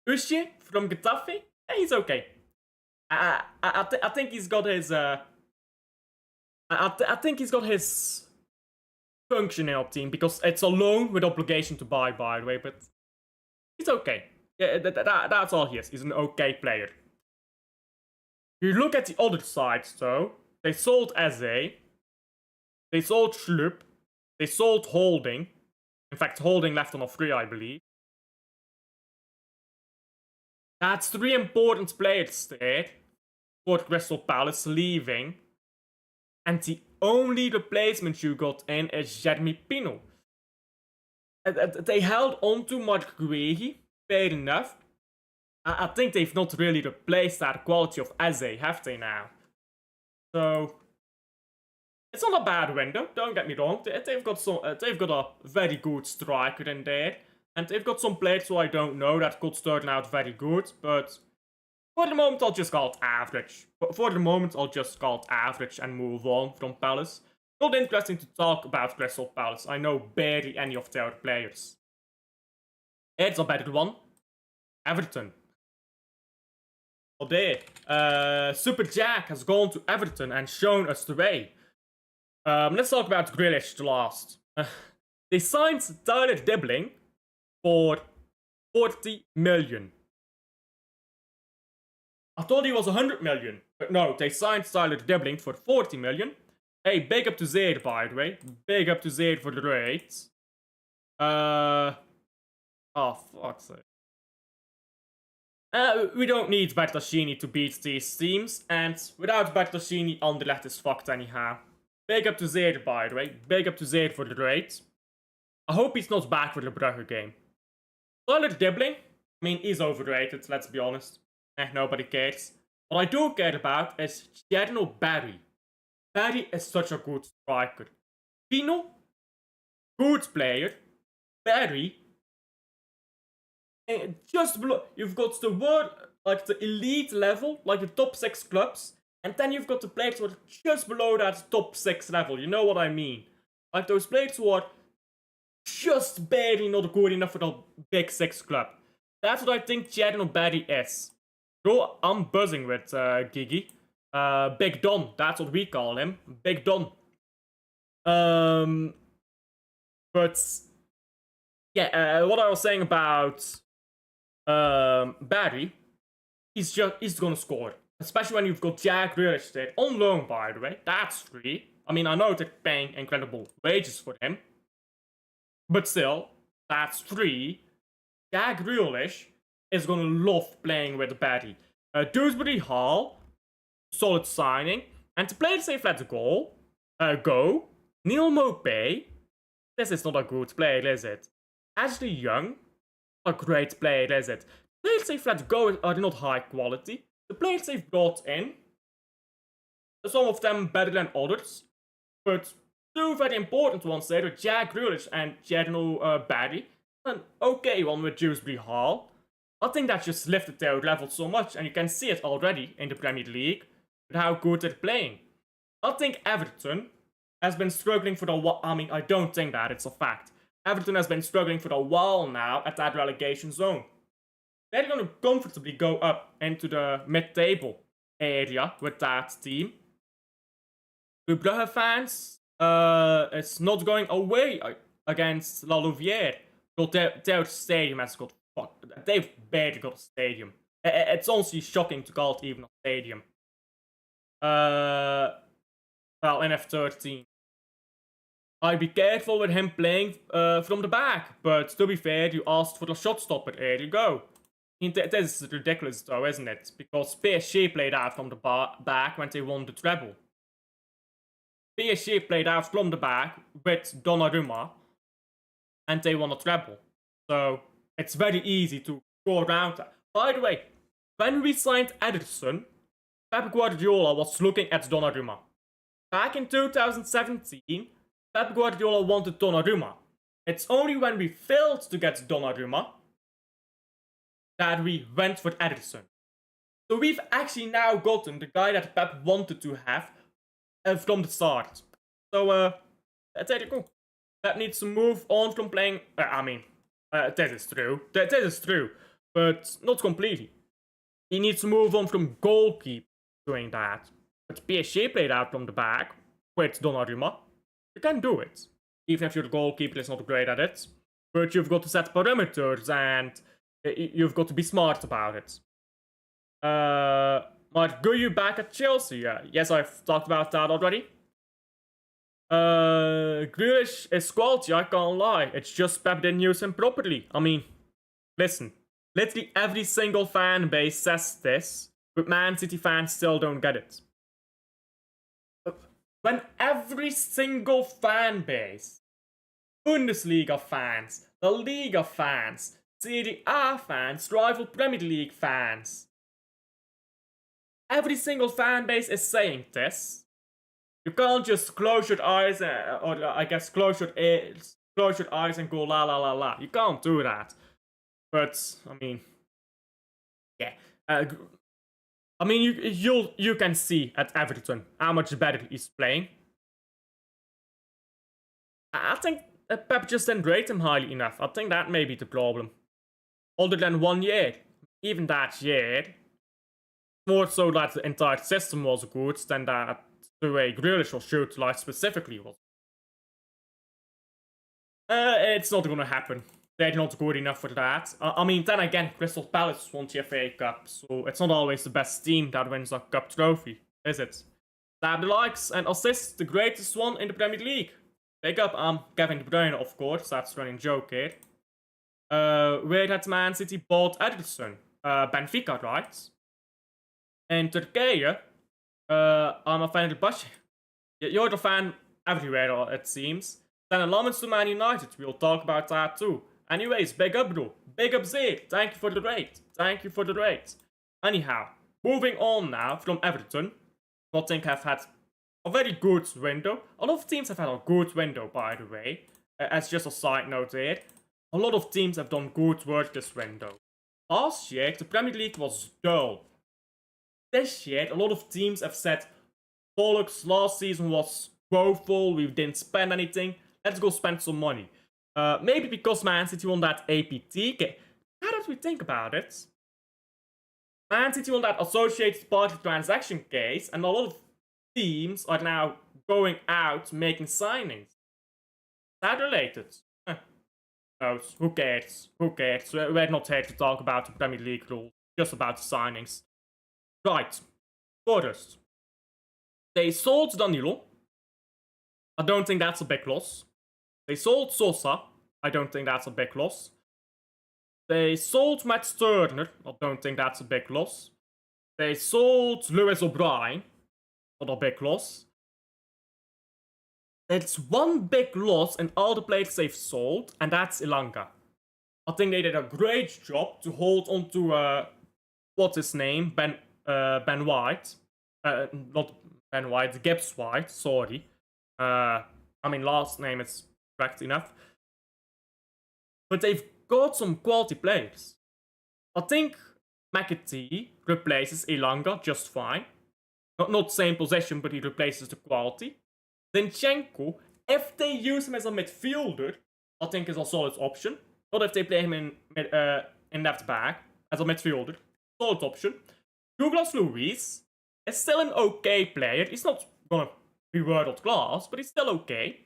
Uche from Getafe, he's okay. I think he's got his I think he's got his function in our team, because it's a loan with obligation to buy, by the way, but he's okay. Yeah, that's all he is. He's an okay player. You look at the other side, though. They sold Eze. They sold Schlupp. They sold Holding. In fact, Holding left on a free, I believe. That's 3 important players there for Crystal Palace leaving. And the only replacement you got in is Jeremy Pino. They held on to Mark Guehi, fair enough. I think they've not really replaced that quality of Eze, have they now? So it's not a bad window, don't get me wrong. They've got a very good striker in there. And they've got some players who I don't know that could turn out very good, but for the moment I'll just call it average. For the moment I'll just call it average and move on from Palace. Not interesting to talk about Crystal Palace. I know barely any of their players. It's a better one. Everton. Oh there. Super Jack has gone to Everton and shown us the way. Let's talk about Grealish last. They signed Tyler Dibbling for 40 million. I thought he was 100 million, but no, they signed Tyler Dibbling for 40 million. Hey, big up to Zaid, by the way. Big up to Zaid for the rates. Oh, fuck's sake. We don't need Bertascini to beat these teams, and without Bertascini, Anderlecht is fucked anyhow. Big up to Zaid, by the way. Big up to Zaid for the rates. I hope he's not back for the Brugge game. Tyler Dibbling, I mean, he's overrated, let's be honest. Nobody cares. What I do care about is Cherno Barry. Barry is such a good striker. Pino, good player. Barry, just below. You've got the word, like the elite level, like the top 6 clubs. And then you've got the players who are just below that top 6 level. You know what I mean? Like those players who are just barely not good enough for the big 6 club. That's what I think Cherno Barry is. Bro, I'm buzzing with Gigi. Big Don, that's what we call him. Big Don. But yeah, what I was saying about Barry, he's gonna score. Especially when you've got Jack Grealish there. On loan, by the way. That's free. I mean, I know they're paying incredible wages for him. But still, that's free. Jack Grealish is gonna love playing with Barry. Dewsbury Hall, solid signing. And to play it safe, let's go. Neil Mopay. This is not a good player, is it? Ashley Young. A great player, is it? Players safe, let's go are not high quality. The players they've brought in, some of them better than others. But two very important ones there, Jack Grealish and General Barry. An okay one with Dewsbury Hall. I think that just lifted their level so much, and you can see it already in the Premier League with how good they're playing. I think Everton has been struggling for a while. I mean, I don't think that, it's a fact. Everton has been struggling for a while now at that relegation zone. They're going to comfortably go up into the mid-table area with that team. The Brugge fans, it's not going away against La Louvière. Their stadium has got fucked. They've barely got a stadium. It's honestly shocking to call it even a stadium. Well, NF13. I'd be careful with him playing from the back, but to be fair, you asked for the shot stopper. There you go. This is ridiculous though, isn't it? Because PSG played out from the back when they won the treble. PSG played out from the back with Donnarumma, and they won a treble. So it's very easy to go around that. By the way, when we signed Ederson, Pep Guardiola was looking at Donnarumma. Back in 2017, Pep Guardiola wanted Donnarumma. It's only when we failed to get Donnarumma that we went for Ederson. So we've actually now gotten the guy that Pep wanted to have from the start. So, there you go. Pep needs to move on from playing. This is true. This is true, but not completely. He needs to move on from goalkeeper doing that. But PSG played out from the back with Donnarumma. You can do it, even if your goalkeeper is not great at it. But you've got to set perimeters and you've got to be smart about it. Mark Guyu back at Chelsea. Yes, I've talked about that already. Grealish is quality, I can't lie. It's just Pep didn't use him properly. I mean, listen. Literally every single fan base says this, but Man City fans still don't get it. When every single fan base, Bundesliga fans, La Liga fans, Serie A fans, rival Premier League fans, every single fan base is saying this, you can't just close your eyes, or I guess close your eyes and go la la la la. You can't do that. But I mean, yeah. I mean, you can see at Everton how much better he's playing. I think Pep just didn't rate him highly enough. I think that may be the problem. Other than 1 year, even that year, more so that the entire system was good than that the way Grealish was utilized specifically was. It's not gonna happen. They're not good enough for that. I mean, then again, Crystal Palace won the FA Cup, so it's not always the best team that wins a cup trophy, is it? Stab the likes and assists, the greatest one in the Premier League. Big up, Kevin De Bruyne, of course, that's running joke here. Where had Man City bought Ederson? Benfica, right? In Turkey, I'm a fan of the Bush. You're the fan everywhere, it seems. Then Lamens to Man United, we'll talk about that too. Anyways, big up, bro. Big up, Zay. Thank you for the rate. Thank you for the rate. Anyhow, moving on now from Everton. I think have had a very good window. A lot of teams have had a good window, by the way. As just a side note here. A lot of teams have done good work this window. Last year, the Premier League was dull. This year, a lot of teams have said, bollocks, last season was woeful, we didn't spend anything, let's go spend some money. Maybe because Man City won that APT. How did we think about it? Man City won that associated party transaction case, and a lot of teams are now going out making signings. That related? No, who cares? Who cares? We're not here to talk about the Premier League rules, just about the signings. Right, Forest. They sold Danilo. I don't think that's a big loss. They sold Sosa. I don't think that's a big loss. They sold Matt Turner. I don't think that's a big loss. They sold Lewis O'Brien. Not a big loss. There's one big loss in all the players they've sold, and that's Ilanga. I think they did a great job to hold on to, what's his name? Ben White. Not Ben White, Gibbs White, sorry. I mean, last name is correct enough. But they've got some quality players. I think McAtee replaces Ilanga just fine. Not same position, but he replaces the quality. Zinchenko, if they use him as a midfielder, I think is a solid option. Not if they play him in left back as a midfielder. Solid option. Douglas Luiz is still an okay player. He's not gonna be world class, but he's still okay.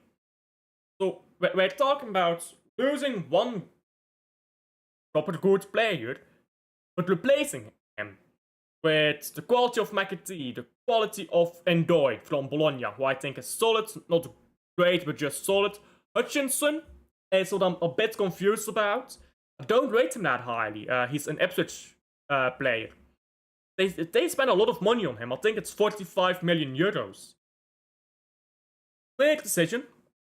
So we're talking about losing one proper good player, but replacing him with the quality of McAtee, the quality of Endoy from Bologna, who I think is solid, not great, but just solid. Hutchinson is what I'm a bit confused about. I don't rate him that highly. He's an Ipswich player. They spent a lot of money on him. I think it's 45 million euros. Weird decision,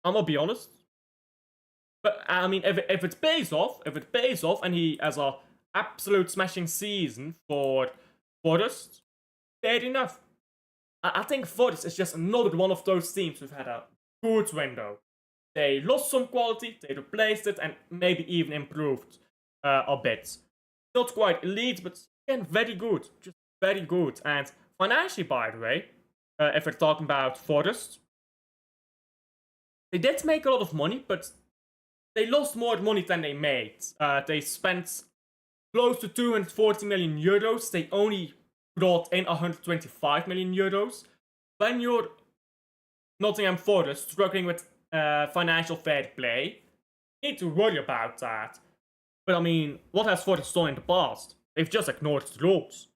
I'm gonna be honest. But I mean, if it pays off, and he has a absolute smashing season for Forest, fair enough. I think Forest is just another one of those teams who've had a good window. They lost some quality, they replaced it, and maybe even improved a bit. Not quite elite, but again, very good. Just very good. And financially, by the way, if we're talking about Forest, they did make a lot of money, but they lost more money than they made. They spent close to 240 million euros. They only brought in 125 million euros. When you're Nottingham Forest struggling with financial fair play, you need to worry about that. But I mean, what has Forest done in the past? They've just ignored the rules.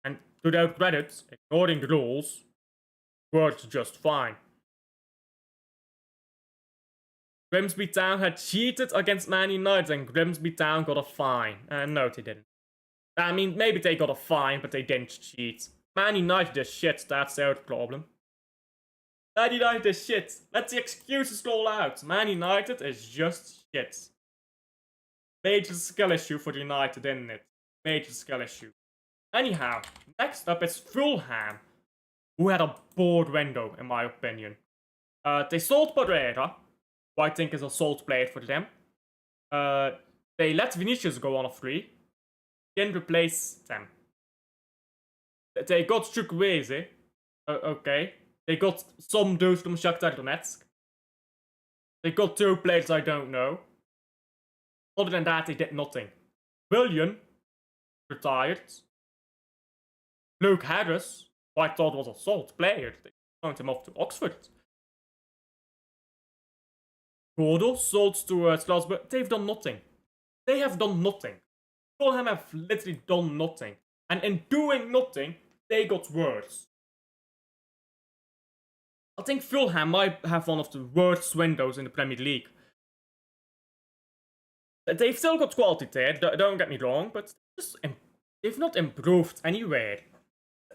And to their credit, ignoring the rules worked just fine. Grimsby Town had cheated against Man United and Grimsby Town got a fine. No, they didn't. I mean, maybe they got a fine, but they didn't cheat. Man United is shit, that's their problem. Man United is shit. Let the excuses roll out. Man United is just shit. Major skill issue for United, isn't it? Major skill issue. Anyhow, next up is Fulham, who had a bored window, in my opinion. They sold Pereira, who I think is a solid player for them. They let Vinicius go on a free. Didn't replace them. They got Chukwueze. Okay. They got some dudes from Shakhtar Donetsk. They got two players I don't know. Other than that, they did nothing. Willian retired. Luke Harris, who I thought was a solid player. They sent him off to Oxford. Gordo sold to Strasbourg. They've done nothing. They have done nothing. Fulham have literally done nothing. And in doing nothing, they got worse. I think Fulham might have one of the worst windows in the Premier League. They've still got quality there, don't get me wrong, but they've not improved anywhere.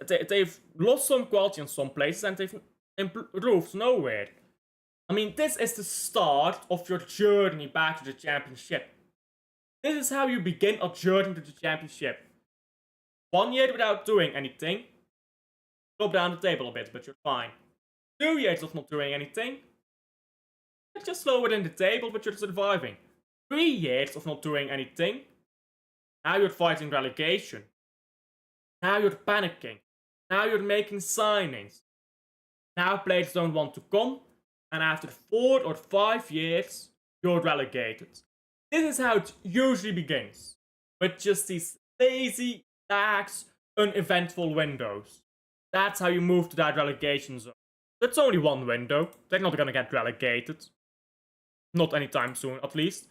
They've lost some quality in some places and they've improved nowhere. I mean, this is the start of your journey back to the Championship. This is how you begin a journey to the Championship. 1 year without doing anything, drop down the table a bit, but you're fine. 2 years of not doing anything, you're just lower in the table, but you're surviving. 3 years of not doing anything, now you're fighting relegation. Now you're panicking. Now you're making signings. Now players don't want to come, and after 4 or 5 years, you're relegated. This is how it usually begins, with just these lazy, lax, uneventful windows. That's how you move to that relegation zone. That's only one window. They're not gonna get relegated. Not anytime soon, at least.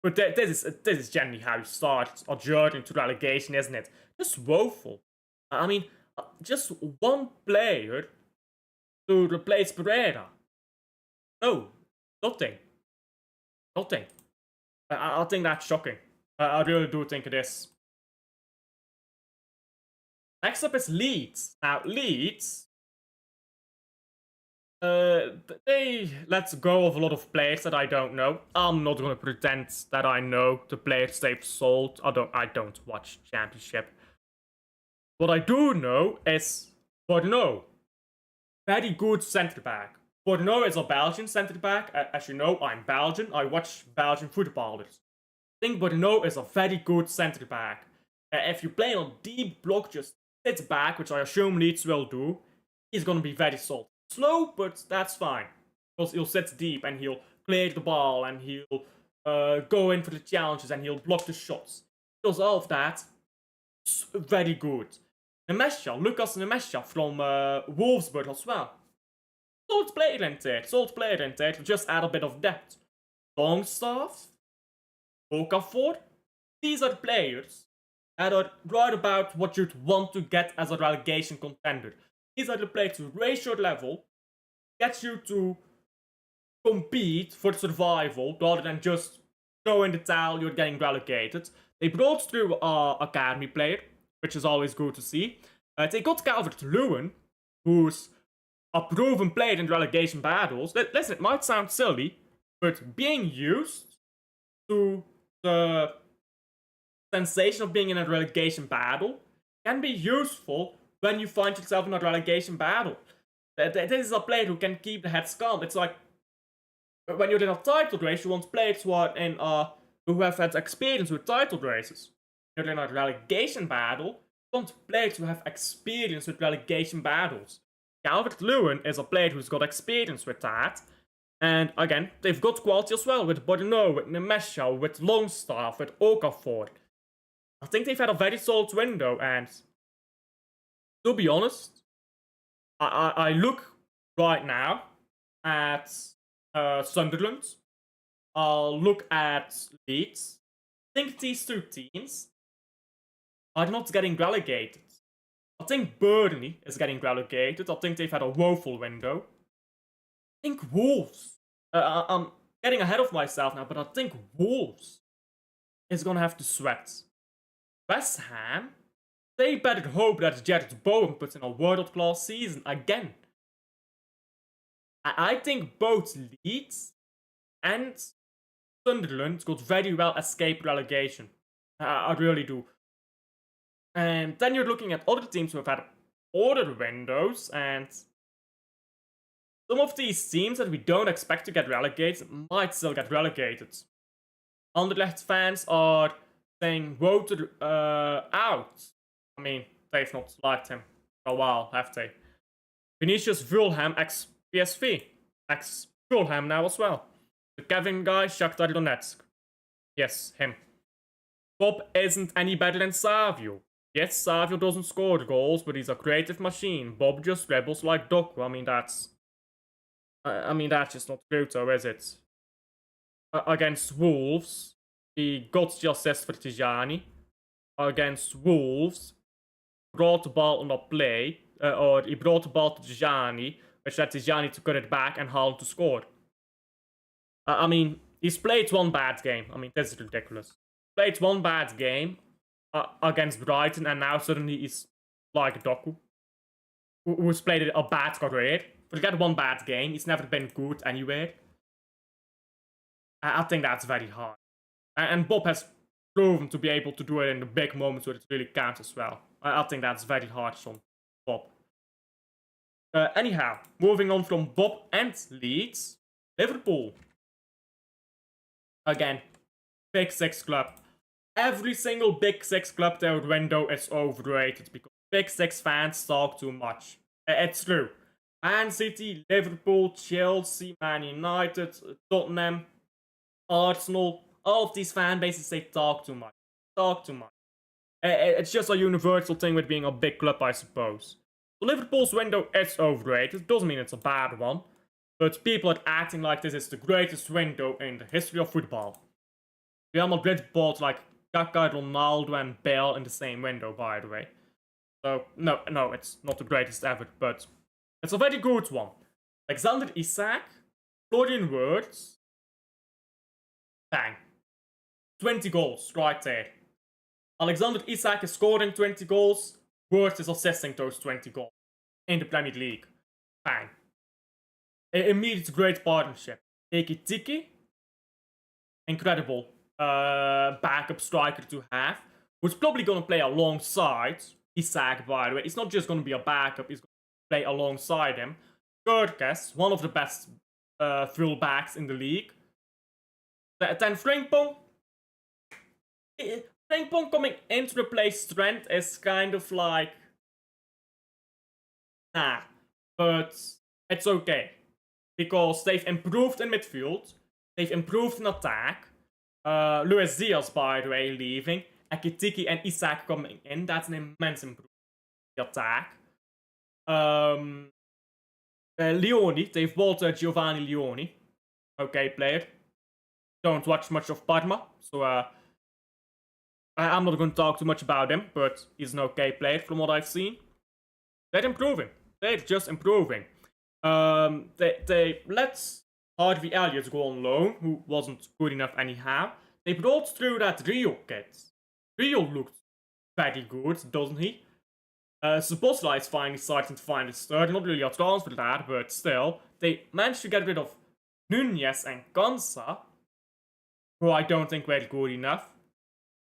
But this is generally how you start a journey to relegation, isn't it? Just woeful. I mean, just one player to replace Pereira. No, nothing. Nothing. I think that's shocking. I really do think it is. Next up is Leeds. Now, Leeds, they let go of a lot of players that I don't know. I'm not gonna pretend that I know the players they've sold. I don't watch Championship. What I do know is Bordeaux. Very good centre back. Bordeaux is a Belgian centre back. As you know, I'm Belgian. I watch Belgian footballers. I think Bordeaux is a very good centre back. If you play on deep block, just sit back, which I assume Leeds will do, he's gonna be very solid. Slow, but that's fine. Because he'll sit deep and he'll clear the ball and he'll go in for the challenges and he'll block the shots. He does all of that. Very good. Nemesha, Lucas Nemesha from Wolfsburg as well. Solid player in there. Just add a bit of depth. Longstaff, Okafor. These are the players that are right about what you'd want to get as a relegation contender. These are the players who raise your level, get you to compete for survival rather than just throw in the towel, you're getting relegated. They brought through an academy player, which is always good to see. They got Calvert-Lewin, who's a proven player in relegation battles. Listen, it might sound silly, but being used to the sensation of being in a relegation battle can be useful when you find yourself in a relegation battle. This is a player who can keep the heads calm. It's like when you're in a title race, you want players who have had experience with title races. When you're in a relegation battle, you want players who have experience with relegation battles. Calvert-Lewin is a player who's got experience with that. And again, they've got quality as well with Bordeaux, with Nemesha, with Longstaff, with Okafor. I think they've had a very solid window, and to be honest, I look right now at Sunderland. I'll look at Leeds. I think these two teams are not getting relegated. I think Burnley is getting relegated. I think they've had a woeful window. I think Wolves. I'm getting ahead of myself now, but I think Wolves is gonna have to sweat. West Ham, they better hope that Jared Bowen puts in a world-class season again. I think both Leeds and Sunderland could very well escape relegation. I really do. And then you're looking at other teams who have had other windows, and some of these teams that we don't expect to get relegated might still get relegated. Anderlecht fans are saying Woter out. I mean, they've not liked him for a while, have they? Vinicius Vulham, ex-PSV. Ex-Vulham now as well. The Kevin guy, Shakhtar Donetsk. Yes, him. Bob isn't any better than Savio. Yes, Savio doesn't score the goals, but he's a creative machine. Bob just dribbles like Doku. I mean, that's just not true, though, is it? Against Wolves, he got the assist for Tijani. Against Wolves, brought the ball on a play, or he brought the ball to Tijani, which led Tijani to cut it back and Haaland to score. I mean, he's played one bad game. I mean, this is ridiculous. Played one bad game against Brighton, and now suddenly he's like Doku, who's played a bad career. Forget one bad game, he's never been good anywhere. I think that's very hard. And Bob has proven to be able to do it in the big moments where it really counts as well. I think that's very hard on Bob. Anyhow, moving on from Bob and Leeds, Liverpool. Again, Big Six club. Every single Big Six club their window is overrated because Big Six fans talk too much. It's true. Man City, Liverpool, Chelsea, Man United, Tottenham, Arsenal, all of these fan bases, they talk too much. It's just a universal thing with being a big club, I suppose. So Liverpool's window is overrated. Doesn't mean it's a bad one. But people are acting like this is the greatest window in the history of football. Real Madrid bought like Kaká, Ronaldo and Bale in the same window, by the way. So, no, it's not the greatest ever, but it's a very good one. Alexander Isak, Florian Wirtz, bang. 20 goals right there. Alexander Isak is scoring 20 goals. Wirtz is assisting those 20 goals in the Premier League. Bang. Immediate great partnership. Tiki, incredible backup striker to have. Who's probably going to play alongside Isak, by the way. He's not just going to be a backup, he's going to play alongside him. Kerkez, one of the best fullbacks in the league. Then Frimpong. Frimpong coming in to replace Trent is kind of like... Nah. But it's okay. Because they've improved in midfield. They've improved in attack. Luis Diaz, by the way, leaving. Ekitiki and Isak coming in. That's an immense improvement in the attack. Leone. They've bought Giovanni Leone. Okay, player. Don't watch much of Parma. So I'm not going to talk too much about him. But he's an okay player from what I've seen. They're improving. They're just improving. They let Harvey Elliott go on loan, who wasn't good enough anyhow. They brought through that Rio kid. Rio looked very good, doesn't he? Szoboszlai is finally starting to find his start. Not really a transfer that, but still. They managed to get rid of Nunez and Kansa, who I don't think were good enough.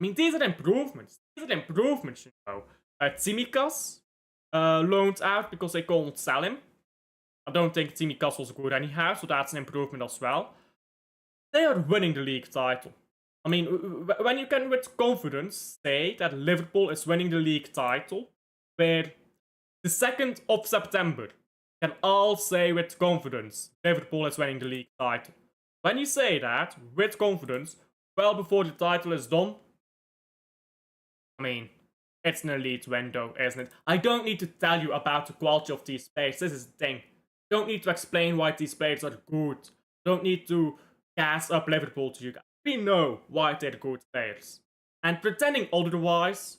I mean, these are improvements. These are improvements, you know. Tsimikas loaned out because they couldn't sell him. I don't think Tsimikas was good anyhow, so that's an improvement as well. They are winning the league title. I mean, when you can with confidence say that Liverpool is winning the league title, where the 2nd of September can all say with confidence Liverpool is winning the league title. When you say that with confidence, well before the title is done, I mean, it's an elite window, isn't it? I don't need to tell you about the quality of these players. This is the thing. Don't need to explain why these players are good. Don't need to gas up Liverpool to you guys. We know why they're good players. And pretending otherwise,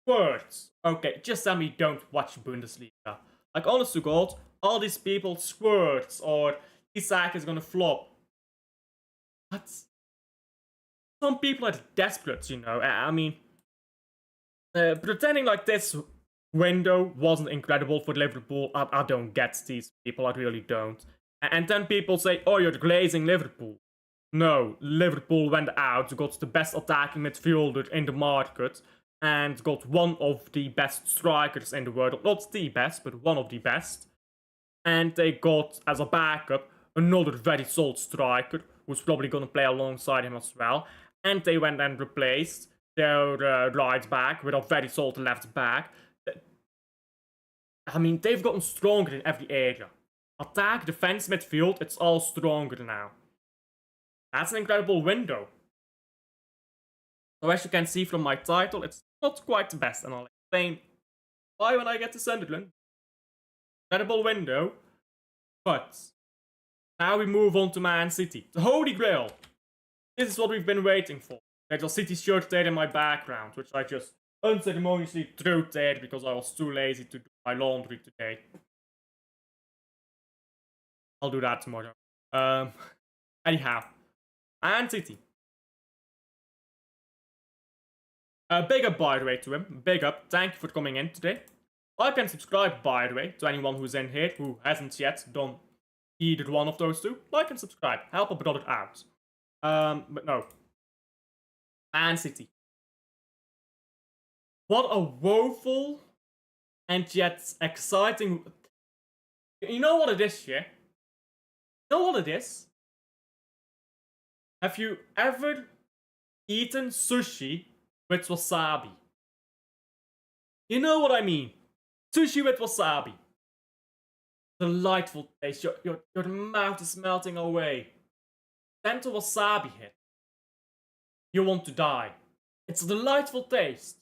words. Okay, just tell me don't watch Bundesliga. Like, honest to God, all these people squirts or Isak is gonna flop. But some people are desperate, you know. I mean, pretending like this window wasn't incredible for Liverpool, I don't get these people, I really don't. And then people say, oh, you're glazing Liverpool. No, Liverpool went out, got the best attacking midfielder in the market, and got one of the best strikers in the world. Not the best, but one of the best. And they got, as a backup, another very solid striker, who's probably going to play alongside him as well. And they went and replaced their right back with a very solid left back. I mean, they've gotten stronger in every area. Attack, defense, midfield, it's all stronger now. That's an incredible window. So as you can see from my title, it's not quite the best, and I'll explain why when I get to Sunderland. Incredible window. But now we move on to Man City. The Holy Grail. This is what we've been waiting for. There's a City shirt there in my background, which I just unceremoniously threw there because I was too lazy to do my laundry today. I'll do that tomorrow. Anyhow. Man City. Big up, by the way, to him. Big up. Thank you for coming in today. Like and subscribe, by the way, to anyone who's in here who hasn't yet done either one of those two. Like and subscribe. Help a brother out. But no. Man City. What a woeful and yet exciting... You know what it is, yeah? You know what it is? Have you ever eaten sushi with wasabi? You know what I mean. Sushi with wasabi. Delightful taste. Your mouth is melting away. Then the wasabi hit. You want to die. It's a delightful taste.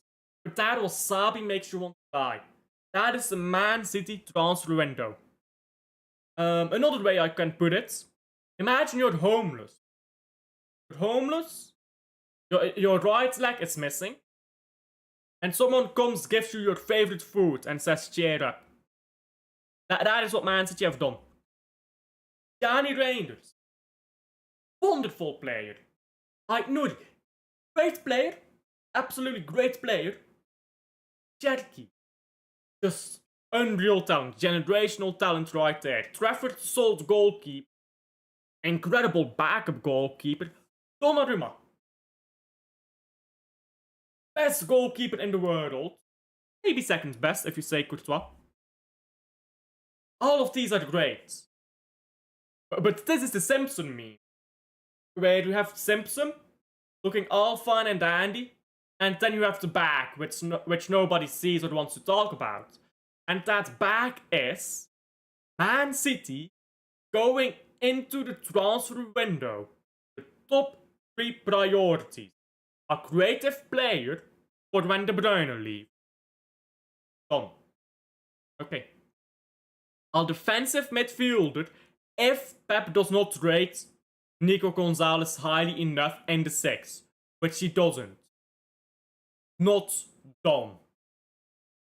But that wasabi makes you want to die. That is the Man City transfer window. Another way I can put it. Imagine you're homeless. You're homeless. Your right leg is missing. And someone comes, gives you your favorite food and says cheer up. That is what Man City have done. Danny Reinders. Wonderful player. Great player. Absolutely great player. Cherky. Just unreal talent. Generational talent right there. Trafford Salt goalkeeper. Incredible backup goalkeeper. Donnarumma. Best goalkeeper in the world. Maybe second best if you say Courtois. All of these are great. But this is the Simpson meme. Where you have Simpson looking all fine and dandy. And then you have the back, which nobody sees or wants to talk about. And that back is Man City going into the transfer window. The top 3 priorities. A creative player for when De Bruyne leaves. Done. Okay. A defensive midfielder if Pep does not rate Nico Gonzalez highly enough in the 6, which he doesn't. Not done.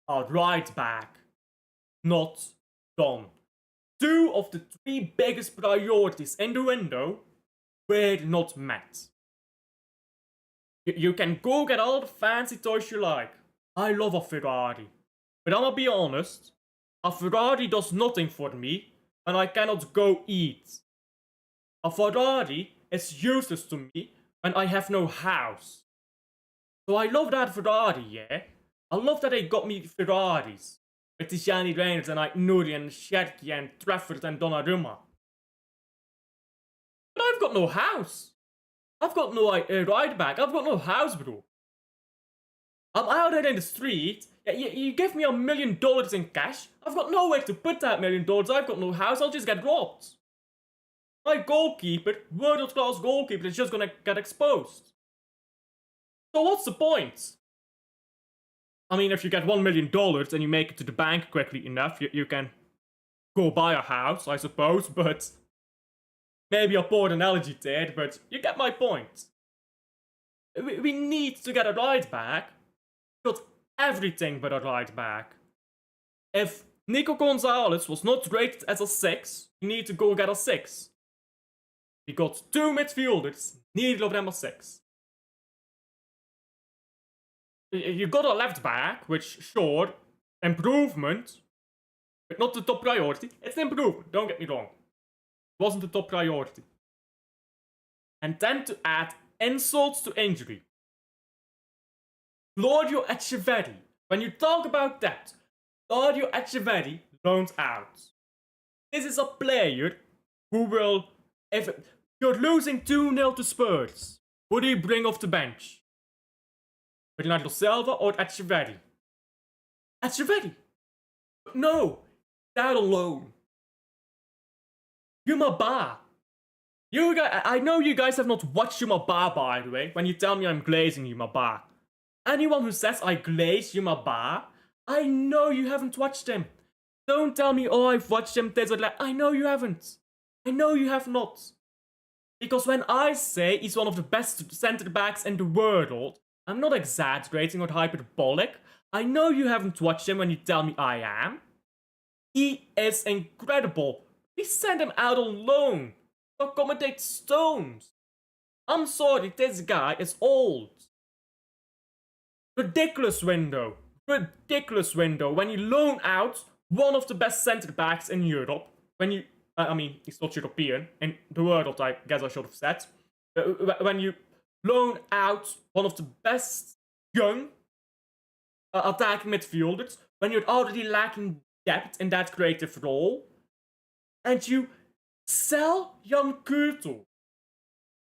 A right back. Not done. 2 of the 3 biggest priorities in the window were not met. You can go get all the fancy toys you like. I love a Ferrari. But I'ma be honest, a Ferrari does nothing for me and I cannot go eat. A Ferrari is useless to me when I have no house. So I love that Ferrari, yeah? I love that they got me Ferraris. With the Shiny Reynolds and like Nuri and Sherky and Trafford and Donnarumma. But I've got no house. I've got no ride back. I've got no house, bro. I'm out there in the street. You give me $1 million in cash. I've got nowhere to put that $1 million. I've got no house. I'll just get robbed. My goalkeeper, world-class goalkeeper, is just gonna get exposed. So what's the point? I mean, if you get $1 million and you make it to the bank quickly enough, you can go buy a house, I suppose, but maybe a poor analogy there, but you get my point. We need to get a right back. Got everything but a right back. If Nico Gonzalez was not rated as a 6, you need to go get a 6. We got 2 midfielders, neither of them a 6. You got a left back, which, sure, improvement, but not the top priority. It's an improvement, don't get me wrong. It wasn't the top priority. And then to add insults to injury. Claudio Echeverri. When you talk about that, Claudio Echeverri loaned out. This is a player who will, if you're losing 2-0 to Spurs, who do you bring off the bench? Bernardo Silva or Echeverri? Echeverri! No! That alone. Yuma Ba. You guys, I know you guys have not watched Yuma Ba, by the way, when you tell me I'm glazing Yuma Ba. Anyone who says I glaze Yuma Ba, I know you haven't watched him. Don't tell me, oh, I've watched him this or that. I know you haven't. I know you have not. Because when I say he's one of the best centre backs in the world, I'm not exaggerating or hyperbolic. I know you haven't watched him when you tell me I am. He is incredible. We sent him out on loan to accommodate Stones. I'm sorry, this guy is old. Ridiculous window. Ridiculous window. When you loan out one of the best centre backs in Europe. When you, I mean, he's not European. In the world, I guess I should have said. When you loan out one of the best young attacking midfielders, when you're already lacking depth in that creative role, and you sell young Kurtel.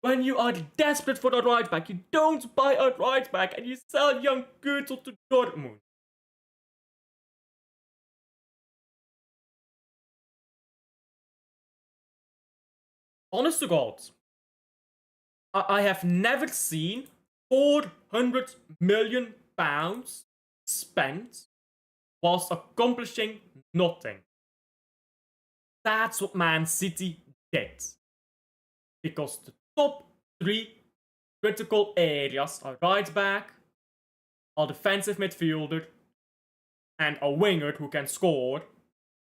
When you are desperate for a right back, you don't buy a right back and you sell young Kurtel to Dortmund. Honest to God, I have never seen £400 million spent whilst accomplishing nothing. That's what Man City did. Because the top 3 critical areas are right back, a defensive midfielder, and a winger who can score,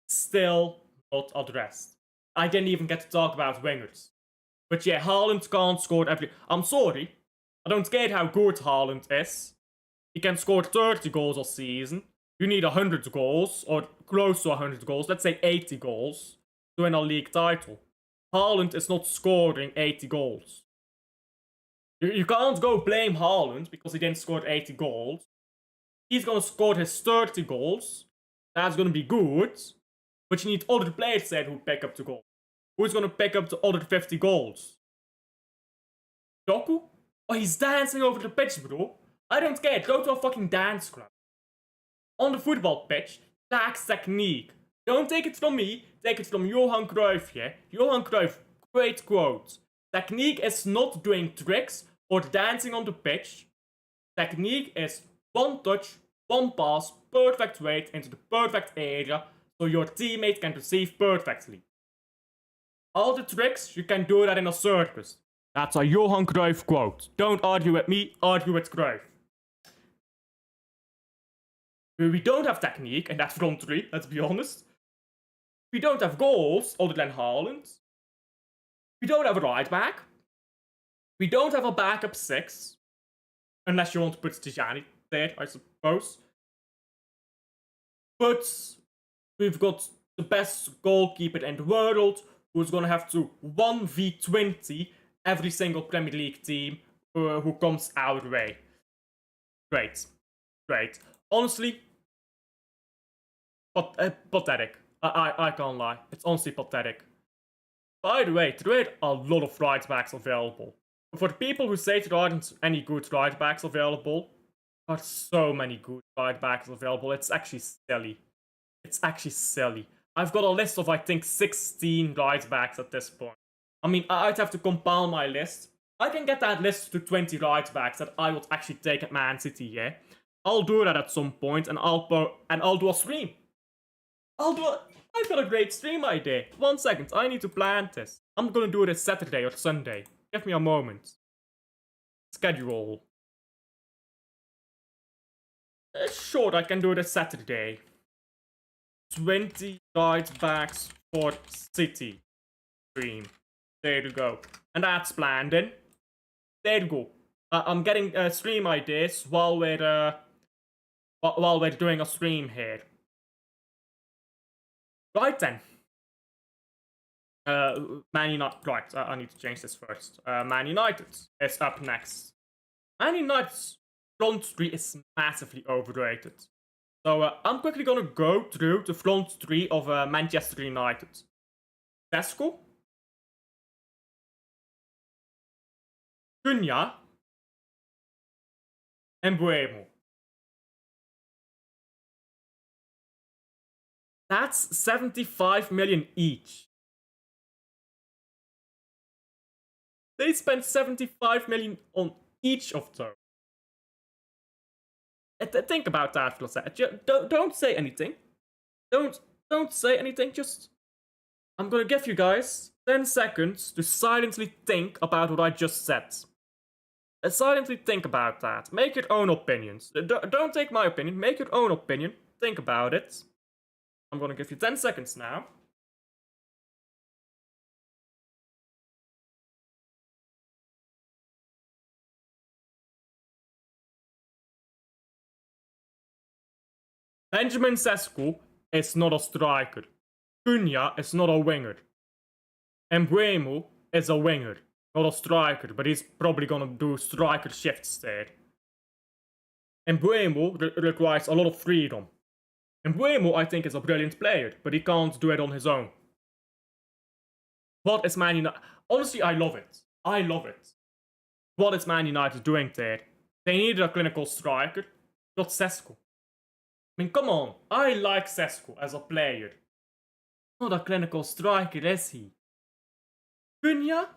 still not addressed. I didn't even get to talk about wingers. But yeah, Haaland can't score every... I'm sorry, I don't get how good Haaland is. He can score 30 goals a season. You need 100 goals, or close to 100 goals, let's say 80 goals, to win a league title. Haaland is not scoring 80 goals. You can't go blame Haaland because he didn't score 80 goals. He's gonna score his 30 goals. That's gonna be good. But you need other players there who pick up the goals. Who's gonna pick up the other 50 goals? Doku? Oh, he's dancing over the pitch, bro. I don't care. Go to a fucking dance club. On the football pitch, lacks technique. Don't take it from me. Take it from Johan Cruyff, yeah? Johan Cruyff, great quote. Technique is not doing tricks or dancing on the pitch. Technique is one touch, one pass, perfect weight into the perfect area so your teammate can receive perfectly. All the tricks, you can do that in a circus. That's a Johan Cruyff quote. Don't argue with me, argue with Cruyff. We don't have technique in that front three, let's be honest. We don't have goals other than Haaland. We don't have a right back. We don't have a backup 6. Unless you want to put Tijani there, I suppose. But we've got the best goalkeeper in the world who's gonna have to 1v20 every single Premier League team who comes our way. Great. Great. Honestly, pathetic. I can't lie. It's honestly pathetic. By the way, there are a lot of right backs available. For the people who say there aren't any good right backs available, there are so many good right backs available. It's actually silly. It's actually silly. I've got a list of, I think, 16 right backs at this point. I mean, I'd have to compile my list. I can get that list to 20 right backs that I would actually take at Man City, yeah? I'll do that at some point, and I'll do a stream. I've got a great stream idea. 1 second, I need to plan this. I'm gonna do this Saturday or Sunday. Give me a moment. Schedule. Sure, I can do this Saturday. 20 right backs for City. Stream. There you go. And that's planned in. There you go. I'm getting stream ideas while we're doing a stream here. Right then. Man United. Right, I need to change this first. Man United is up next. Man United's front three is massively overrated. So I'm quickly gonna go through the front three of Manchester United. Sesko, Cunha, and Buemo. That's 75 million each. They spent 75 million on each of those. Think about that for a second. Don't say anything. Don't say anything. Just, I'm gonna give you guys 10 seconds to silently think about what I just said. Silently think about that. Make your own opinions. Don't take my opinion. Make your own opinion. Think about it. I'm gonna give you 10 seconds now. Benjamin Sesko is not a striker. Cunha is not a winger. Mbeumo is a winger, not a striker, but he's probably gonna do striker shifts there. Mbeumo requires a lot of freedom. Mbeumo, I think, is a brilliant player, but he can't do it on his own. What is Man United? Honestly, I love it. I love it. What is Man United doing there? They needed a clinical striker. Got Sesko. I mean, come on. I like Sesko as a player. Not a clinical striker, is he? Cunha?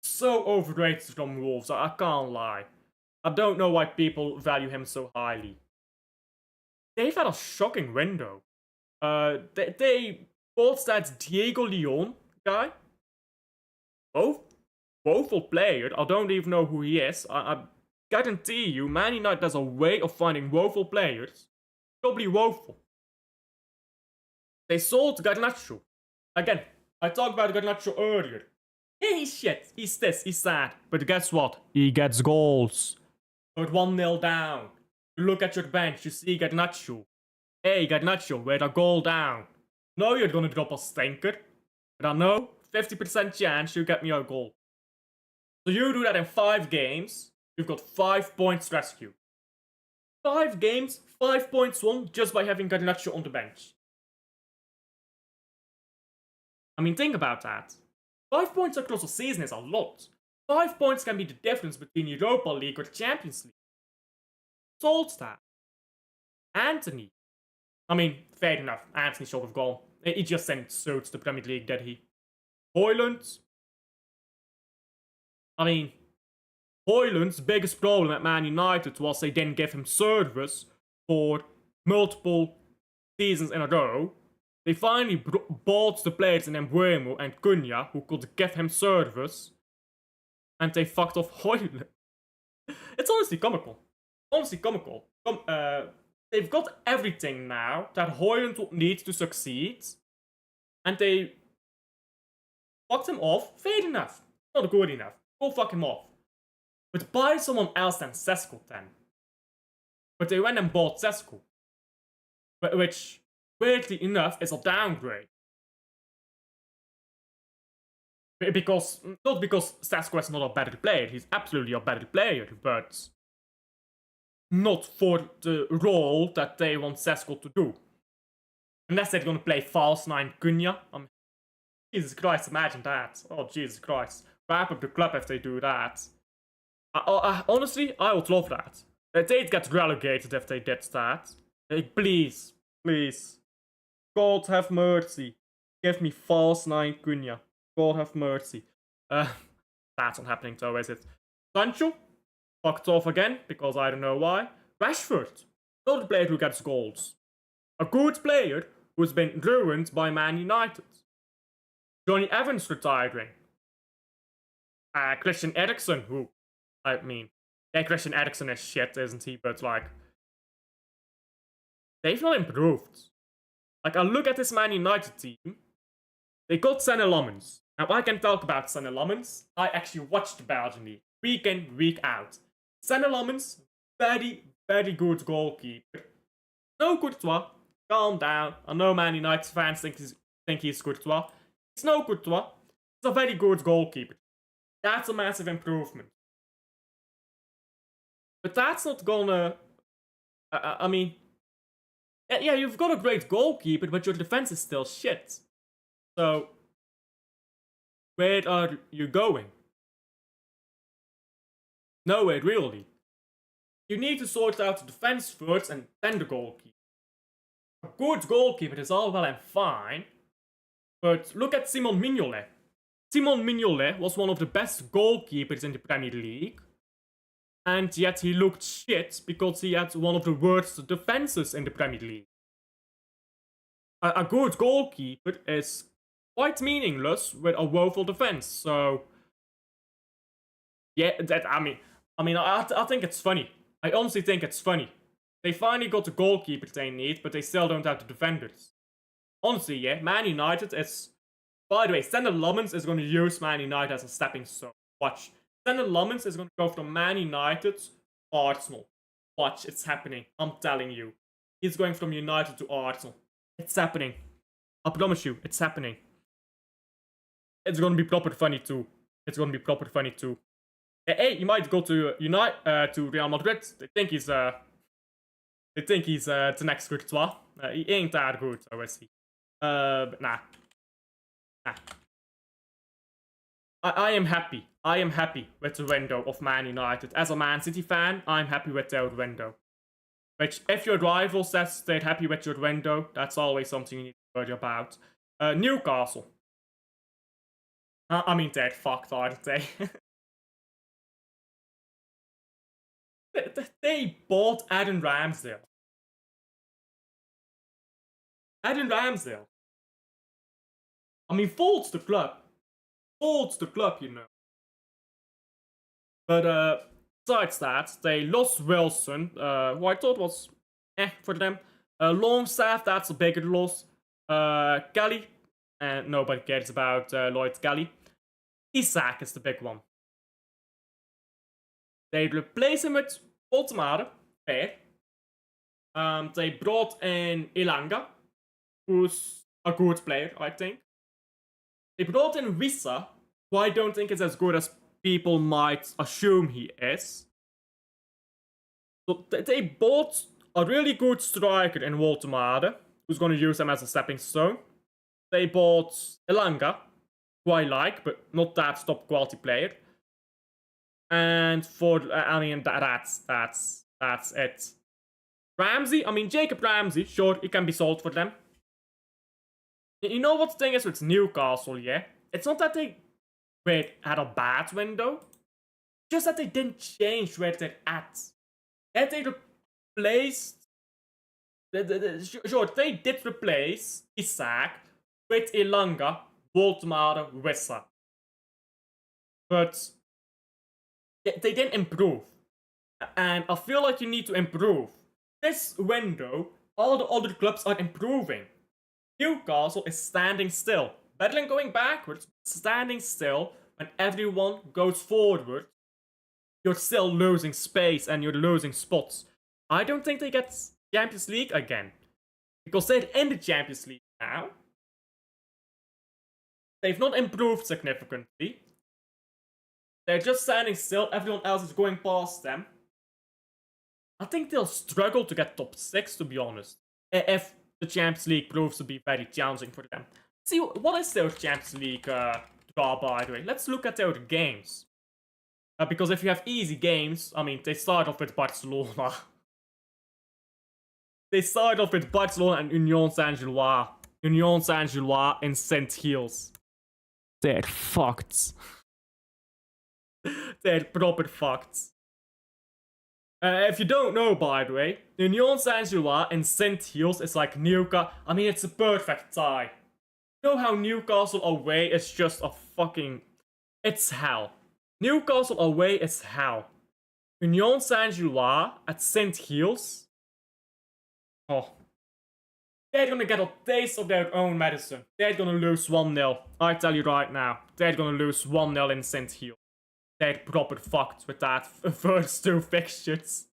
So overrated from Wolves, I can't lie. I don't know why people value him so highly. They've had a shocking window. They bought that Diego Leon guy. Woeful player. I don't even know who he is. I guarantee you, Man United has a way of finding woeful players. Probably woeful. They sold Garnacho. Again, I talked about Garnacho earlier. Yeah, he's shit. He's this. He's sad. But guess what? He gets goals. But 1-0 down. You look at your bench. You see Garnacho. Hey, Garnacho, we're a goal down. No, you're gonna drop a stinker. But I know 50% chance you get me a goal. So you do that in 5 games. You've got 5 points rescue. 5 games, 5 points won just by having Garnacho on the bench. I mean, think about that. 5 points across a season is a lot. 5 points can be the difference between Europa League or Champions League. Solskjaer. Anthony. I mean, fair enough. Anthony should have gone. He just sent suits to the Premier League, did he? Højlund. I mean, Højlund's biggest problem at Man United was they didn't give him service for multiple seasons in a row. They finally bought the players in Mbeumo and Cunha who could give him service. And they fucked off Højlund. It's honestly comical. Honestly comical. They've got everything now that Højlund would need to succeed. And they fucked him off. Fair enough. Not good enough. Go fuck him off. But buy someone else than Sesko then. But they went and bought Sesko. Which, weirdly enough, is a downgrade. Because, not because Sesko is not a better player. He's absolutely a better player. But not for the role that they want Sesko to do. Unless they're gonna play false 9 Cunha. Jesus Christ, imagine that. Oh, Jesus Christ. Wrap up the club if they do that. Honestly, I would love that. They'd get relegated if they did that. Please, please. God have mercy. Give me false 9 Cunha. God have mercy. That's not happening though, is it? Sancho? Fucked off again, because I don't know why. Rashford. Not a player who gets goals. A good player who's been ruined by Man United. Johnny Evans retiring. Christian Eriksen, who, I mean, yeah, Christian Eriksen is shit, isn't he? But, like, they've not improved. Like, I look at this Man United team. They got Sané Lammens. Now, I can talk about Sané Lammens. I actually watch the Belgian League week in, week out. Sané Lammens, very, very good goalkeeper. No Courtois. Calm down. I know Man United fans think he's Courtois. It's no Courtois. He's a very good goalkeeper. That's a massive improvement. But that's not gonna... I mean... Yeah, you've got a great goalkeeper, but your defense is still shit. So... where are you going? Nowhere, really. You need to sort out the defense first and then the goalkeeper. A good goalkeeper is all well and fine, but look at Simon Mignolet. Simon Mignolet was one of the best goalkeepers in the Premier League, and yet he looked shit because he had one of the worst defenses in the Premier League. A good goalkeeper is quite meaningless with a woeful defense, so... yeah, I think it's funny. I honestly think it's funny. They finally got the goalkeeper they need, but they still don't have the defenders. Honestly, yeah, Man United is... by the way, Sané Lammens is going to use Man United as a stepping stone. Watch. Sané Lammens is going to go from Man United to Arsenal. Watch, it's happening. I'm telling you. He's going from United to Arsenal. It's happening. I promise you, it's happening. It's going to be proper funny too. It's going to be proper funny too. Hey, he might go to to Real Madrid. They think he's the next Courtois. He ain't that good, so is he? But nah. I am happy. I am happy with the window of Man United. As a Man City fan, I'm happy with their window. Which, if your rival says they're happy with your window, that's always something you need to worry about. Newcastle. I mean, they're fucked, aren't they? They bought Aaron Ramsdale. Aaron Ramsdale. I mean, faults the club. Faults the club, you know. But besides that, they lost Wilson, who I thought was for them. Longstaff, that's a bigger loss. Kelly, and nobody cares about Lloyd Kelly. Isak is the big one. They replace him with Voltemade, fair. They brought in Ilanga, who's a good player, I think. They brought in Wissa, who I don't think is as good as people might assume he is. So they bought a really good striker in Voltemade, who's going to use him as a stepping stone. They bought Ilanga, who I like, but not that top quality player. And I mean, that's it. Ramsey, I mean, Jacob Ramsey, sure, he can be sold for them. You know what the thing is with Newcastle, yeah? It's not that they had a bad window, just that they didn't change where they're at. Yeah, they replaced... Sure, they did replace Isak with Ilanga, Voltemade, Wissa. But they didn't improve. And I feel like you need to improve. This window, all the other clubs are improving. Newcastle is standing still. Better than going backwards, standing still when everyone goes forward. You're still losing space and you're losing spots. I don't think they get Champions League again. Because they're in the Champions League now. They've not improved significantly. They're just standing still, everyone else is going past them. I think they'll struggle to get top 6, to be honest. If the Champions League proves to be very challenging for them. See, what is their Champions League draw, by the way? Let's look at their games. Because if you have easy games, I mean, they start off with Barcelona. They start off with Barcelona and Union Saint-Gilloise. Union Saint-Gilloise and St. Hills. They're fucked. They're proper fucked. If you don't know, by the way, Union Saint-Gilloise and St. Hills is like Newcastle. I mean, it's a perfect tie. You know how Newcastle away is just a fucking... It's hell. Newcastle away is hell. Union Saint-Gilloise at St. Hills. Oh. They're gonna get a taste of their own medicine. They're gonna lose 1-0. I tell you right now. They're gonna lose 1-0 in St. Hills. They're proper fucked with that first 2 fixtures.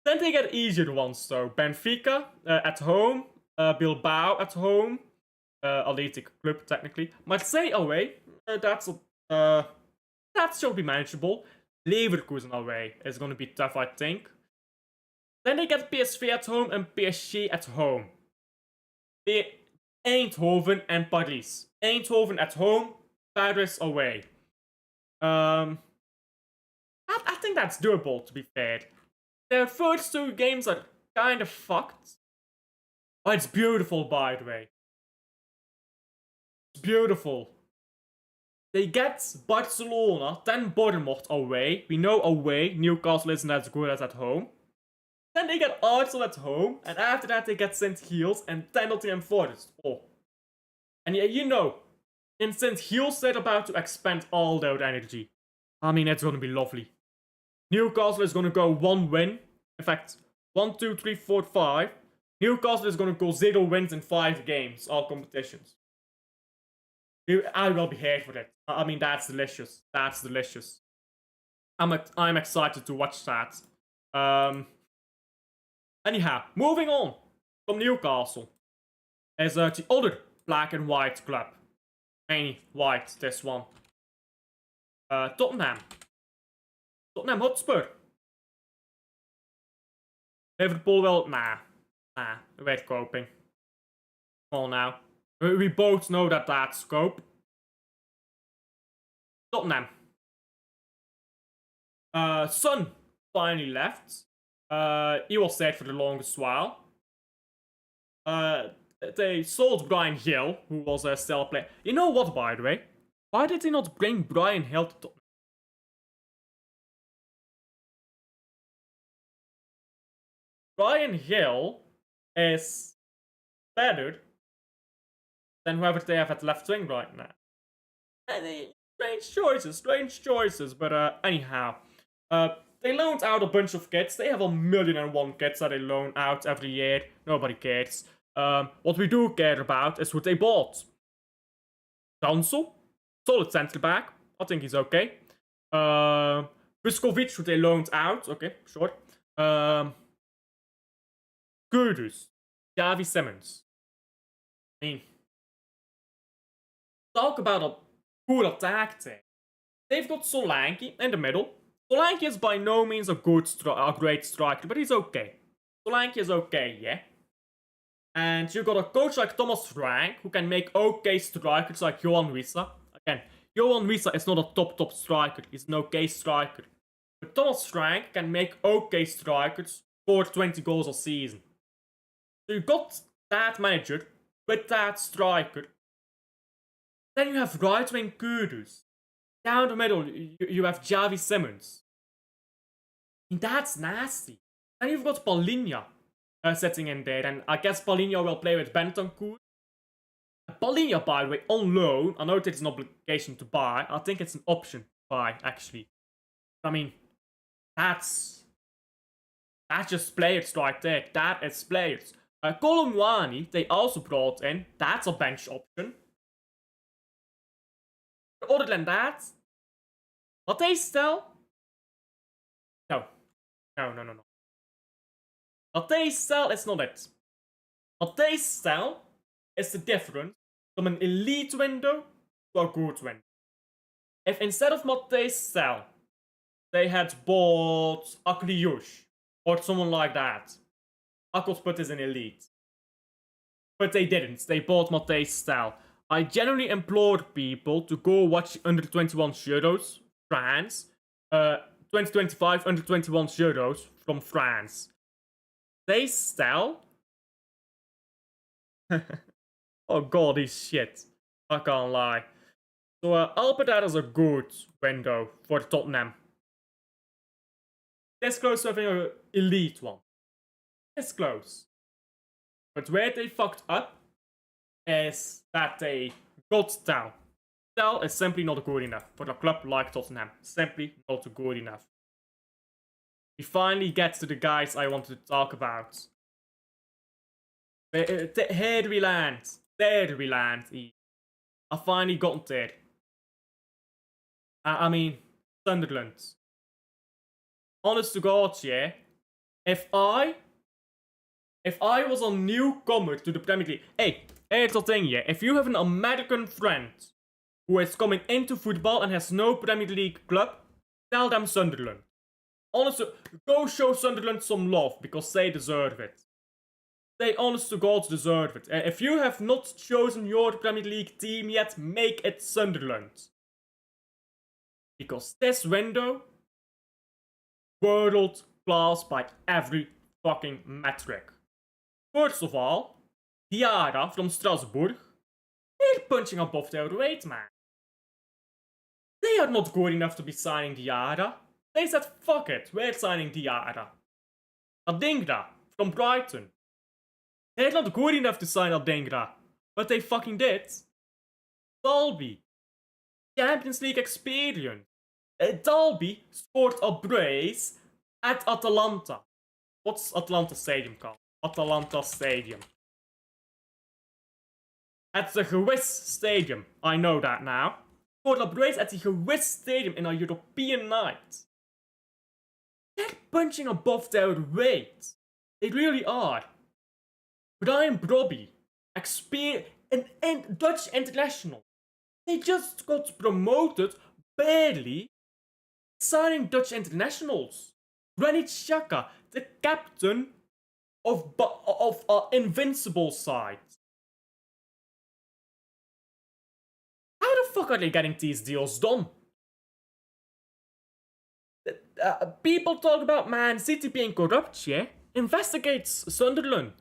Then they get easier ones though. Benfica at home. Bilbao at home. Athletic Club technically. Marseille away. That should be manageable. Leverkusen away is going to be tough, I think. Then they get PSV at home and PSG at home. Eindhoven and Paris. Eindhoven at home. Paris away. I think that's doable, to be fair. Their first 2 games are kind of fucked. Oh, it's beautiful, by the way. It's beautiful. They get Barcelona, then Bournemouth away. We know away, Newcastle isn't as good as at home. Then they get Arsenal at home, and after that they get St. Hills and then Nottingham Forest. Oh. And yeah, you know, in St. Hills they're about to expend all their energy. I mean, it's gonna be lovely. Newcastle is gonna go 1 win. In fact, 1, 2, 3, 4, 5. Newcastle is gonna go 0 wins in 5 games, all competitions. I will be here for it. I mean, that's delicious. That's delicious. I'm excited to watch that. Anyhow, moving on from Newcastle is the other black and white club. Any white, this one. Tottenham. Tottenham Hotspur. Liverpool will... Nah, we're coping. Come on now. We both know that that's scope. Tottenham. Son finally left. He was dead for the longest while. They sold Brian Hill, who was a stellar player. You know what, by the way? Why did they not bring Brian Hill to Tottenham? Brian Hill is better than whoever they have at left wing right now. Strange choices, but anyhow. They loaned out a bunch of kids. They have 1,000,001 kids that they loan out every year. Nobody cares. What we do care about is what they bought. Cancel? Solid centre back. I think he's okay. Vuskovic, who they loaned out. Okay, sure. Kudus. Javi Simmons. I mean, talk about a good attack team. They've got Solanke in the middle. Solanke is by no means a great striker, but he's okay. Solanke is okay, yeah. And you got a coach like Thomas Frank, who can make okay strikers like Johan Wissa. Again, Johan Wissa is not a top striker, he's an okay striker. But Thomas Frank can make okay strikers, score 20 goals a season. So you got that manager with that striker. Then you have right-wing Kudus. Down the middle, you have Javi Simmons. I mean, that's nasty. Then you've got Paulinho sitting in there, and I guess Paulinho will play with Bentancur. Paulinho, by the way, on loan. I know it's an obligation to buy. I think it's an option to buy, actually. I mean, that's just players right there. That is players. Colomwani, they also brought in. That's a bench option. Other than that, what they sell? No. What they sell is not it. What they sell is the difference from an elite window to a good window. If instead of what they sell, they had bought Akliush or someone like that, I could put this in elite. But they didn't. They bought what they sell. I generally implore people to go watch under 21 Euros, France. 2025 under 21 Euros from France. They sell. Oh god, he's shit. I can't lie. So I'll put that as a good window for Tottenham. This close to having an elite one. This close. But where they fucked up is that they got Tal. Tal is simply not good enough for a club like Tottenham. Simply not good enough. We finally get to the guys I wanted to talk about. Here we land. There we land. I finally got there. I mean, Sunderland. Honest to God, yeah. If I was a newcomer to the Premier League, hey, here's the thing, yeah. If you have an American friend who is coming into football and has no Premier League club, tell them Sunderland. Honestly, go show Sunderland some love because they deserve it. They, honest to God, deserve it. If you have not chosen your Premier League team yet, make it Sunderland. Because this window, world class by every fucking metric. First of all, Diarra from Strasbourg, they're punching above their weight, man. They are not good enough to be signing Diarra. They said, fuck it, we're signing Diarra. Adingra from Brighton. They're not good enough to sign Adingra, but they fucking did. Dalby. Champions League experience. Dalby scored a brace at Atalanta. What's Atalanta Stadium called? Atalanta Stadium. At the Gewis Stadium. I know that now. Scored a brace at the Gewis Stadium in a European night. They're punching above their weight. They really are. Brian Brobby, an Dutch international. They just got promoted barely signing Dutch internationals. Granit Xhaka, the captain of Invincible side. How the fuck are they getting these deals done? People talk about Man City being corrupt, yeah? Investigates Sunderland.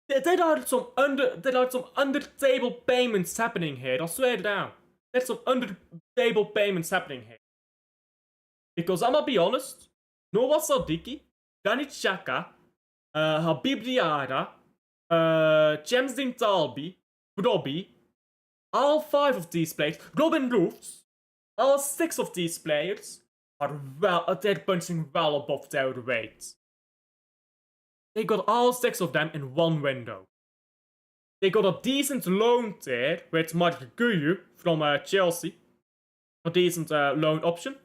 There are some under-table payments happening here, I swear down. There's some under-table payments happening here. Because I'ma be honest, Noah Sadiki, Granit Xhaka, Habib Diarra, Jamsdin Talbi, Brobby, all 5 of these players, Robin Roofs, all 6 of these players are they're punching well above their weight. They got all 6 of them in one window. They got a decent loan there with Mark Guyu from Chelsea. A decent loan option.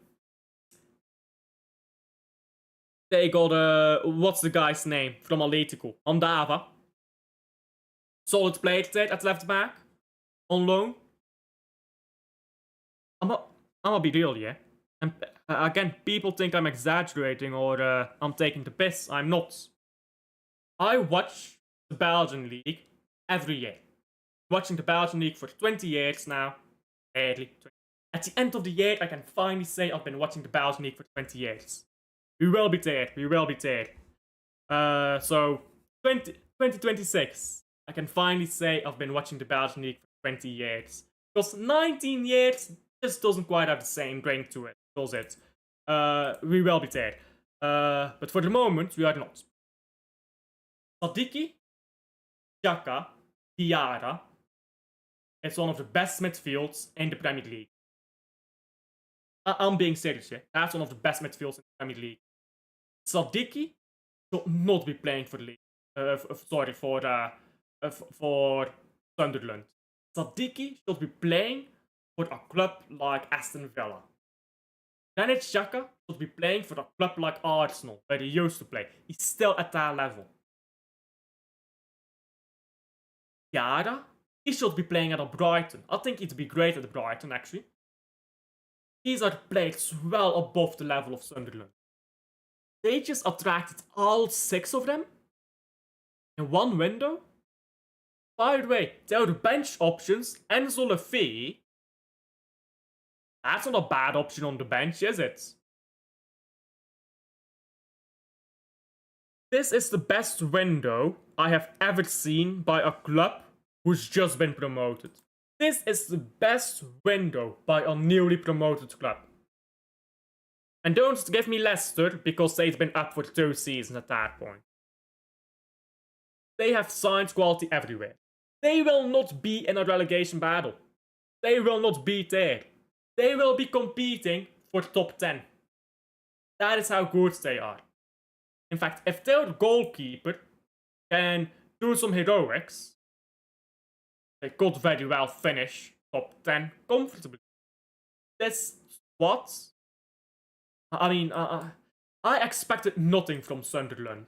They got, what's the guy's name from Atletico? Andava. Solid player there at left back. On loan. I'm gonna be real, yeah. And again, people think I'm exaggerating or I'm taking the piss. I'm not. I watch the Belgian League every year. Watching the Belgian League for 20 years now. Barely. At the end of the year, I can finally say I've been watching the Belgian League for 20 years. We will be there. We will be there. So, 2026. I can finally say I've been watching the Belgian League for 20 years. Because 19 years just doesn't quite have the same ring to it, does it? We will be there. But for the moment, we are not. Sadiki, Xhaka, Diarra. It's one of the best midfields in the Premier League. I'm being serious here. That's one of the best midfields in the Premier League. Sadiki should not be playing for the league. For Sunderland. Sadiki should be playing for a club like Aston Villa. Granit Xhaka should be playing for a club like Arsenal, where he used to play. He's still at that level. Yara, he should be playing at a Brighton. I think he'd be great at Brighton, actually. These are players well above the level of Sunderland. They just attracted all 6 of them in one window. By the way, there are bench options. Enzo Lefebvre. That's not a bad option on the bench, is it? This is the best window I have ever seen by a club who's just been promoted. This is the best window by a newly promoted club. And don't give me Leicester, because they've been up for 2 seasons at that point. They have signed quality everywhere. They will not be in a relegation battle. They will not be there. They will be competing for top 10. That is how good they are. In fact, if their goalkeeper can do some heroics, they could very well finish top 10 comfortably. That's what? I mean, I expected nothing from Sunderland,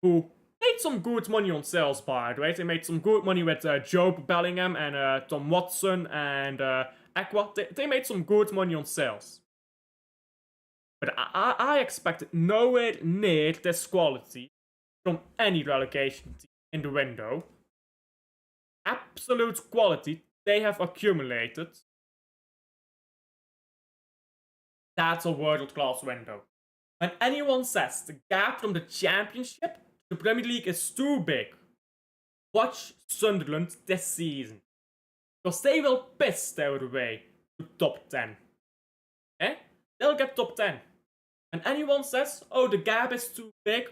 who made some good money on sales, by the way. They made some good money with Job Bellingham and Tom Watson and Aqua. They made some good money on sales. But I expected nowhere near this quality from any relegation team in the window. Absolute quality they have accumulated. That's a world-class window. When anyone says the gap from the Championship to the Premier League is too big, watch Sunderland this season. Because they will piss their way to top 10. Eh? They'll get top 10. And anyone says, oh, the gap is too big,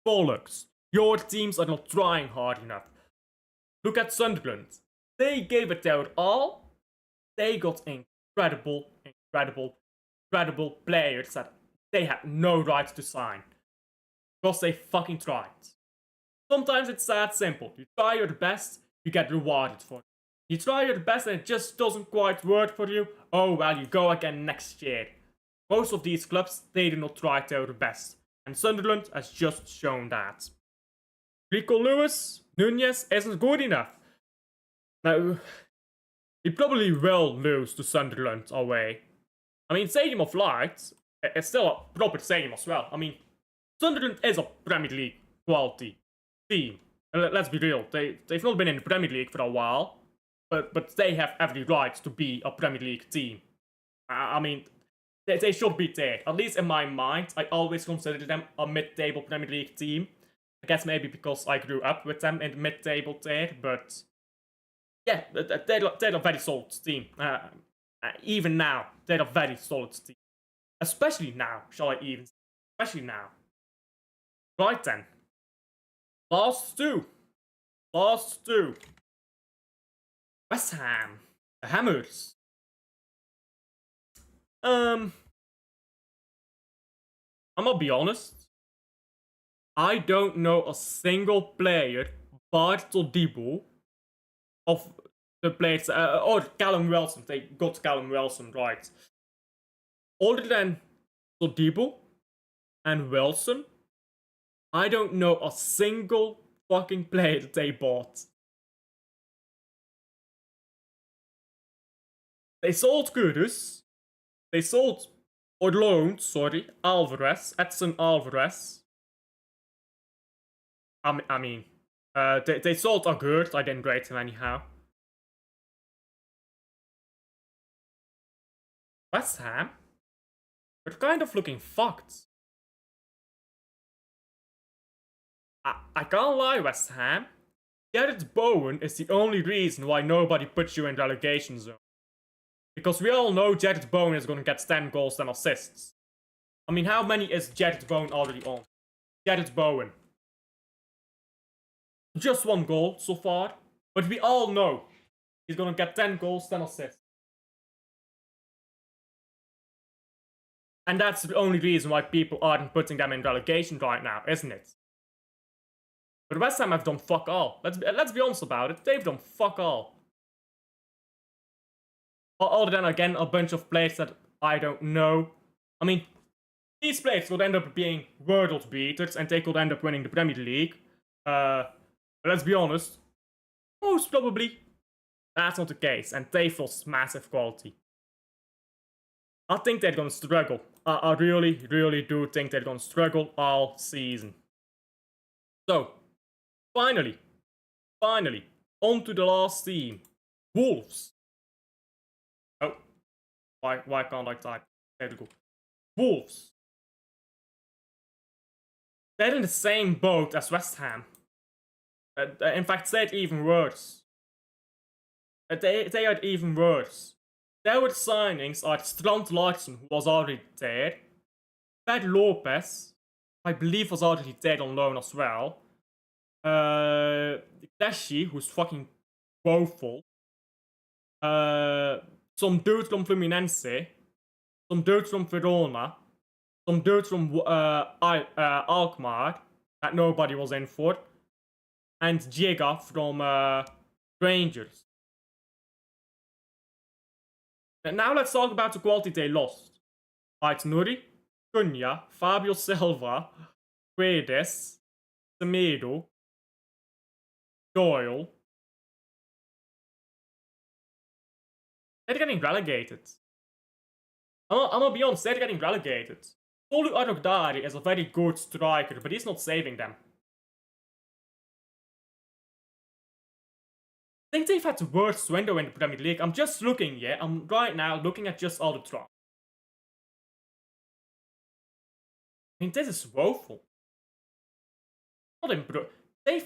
bollocks. Your teams are not trying hard enough. Look at Sunderland. They gave it their all. They got incredible players that they had no right to sign. Because they fucking tried. Sometimes it's that simple. You try your best, you get rewarded for it. You try your best and it just doesn't quite work for you. Oh well, you go again next year. Most of these clubs, they do not try their best. And Sunderland has just shown that. Rico Lewis, Nunez isn't good enough. Now, he probably will lose to Sunderland away. I mean, Stadium of Light is still a proper stadium as well. I mean, Sunderland is a Premier League quality team. Let's be real, they've not been in the Premier League for a while, but they have every right to be a Premier League team. I mean, they should be there. At least in my mind, I always considered them a mid-table Premier League team. I guess maybe because I grew up with them in the mid-table there, but yeah, they're a very solid team. Even now, they're a very solid team. Especially now, shall I even say. Especially now. Right then. Last two. West Ham. The Hammers. I'm gonna be honest. I don't know a single player, bar Todibo, of the players, or Callum Wilson. They got Callum Wilson right. Other than Sodibo and Wilson, I don't know a single fucking player that they bought. They sold Kudus. They sold, or loaned, sorry, Alvarez, Edson Alvarez. I mean, they sold Agurt. I didn't rate him anyhow. West Ham? They're kind of looking fucked. I can't lie, West Ham. Jared Bowen is the only reason why nobody puts you in relegation zone. Because we all know Jared Bowen is going to get 10 goals and assists. I mean, how many is Jared Bowen already on? Jared Bowen. Just 1 goal so far. But we all know he's going to get 10 goals, 10 assists. And that's the only reason why people aren't putting them in relegation right now, isn't it? But West Ham have done fuck all. Let's be honest about it. They've done fuck all. Other than, again, a bunch of players that I don't know. I mean, these players could end up being world beaters and they could end up winning the Premier League. But let's be honest. Most probably, that's not the case. And they've lost massive quality. I think they're going to struggle. I really, really do think they're going to struggle all season. So, finally, on to the last team. Wolves. Oh, why can't I type? There we go. Wolves. They're in the same boat as West Ham. In fact, they're even worse. They are even worse. Their signings are Strand Larsen, who was already there. Per Lopez, I believe was already there on loan as well. Dashi, who's fucking woeful. Some dude from Fluminense. Some dude from Verona. Some dude from Alkmaar, that nobody was in for. And Giga from Rangers. And now let's talk about the quality they lost. Ait Nuri, Cunha, Fabio Silva, Guedes, Semedo, Doyle. They're getting relegated. I'm gonna be honest, they're getting relegated. Tolu Arogdari is a very good striker, but he's not saving them. I think they've had the worst window in the Premier League. I'm just looking, yeah. I'm right now looking at just all the transfers. I mean, this is woeful. Not improved. They've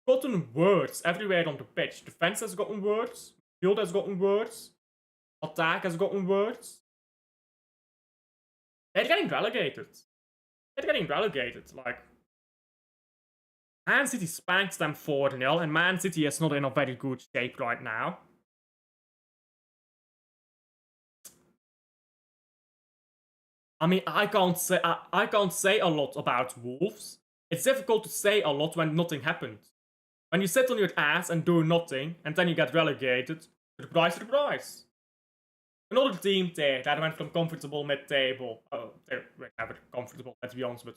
gotten worse everywhere on the pitch. Defense has gotten worse. Field has gotten worse. Attack has gotten worse. They're getting relegated. Like, Man City spanked them 4-0, and Man City is not in a very good shape right now. I mean, I can't say a lot about Wolves. It's difficult to say a lot when nothing happened. When you sit on your ass and do nothing, and then you get relegated, surprise. Another team there that went from comfortable mid-table. Oh, they were never comfortable, let's be honest with.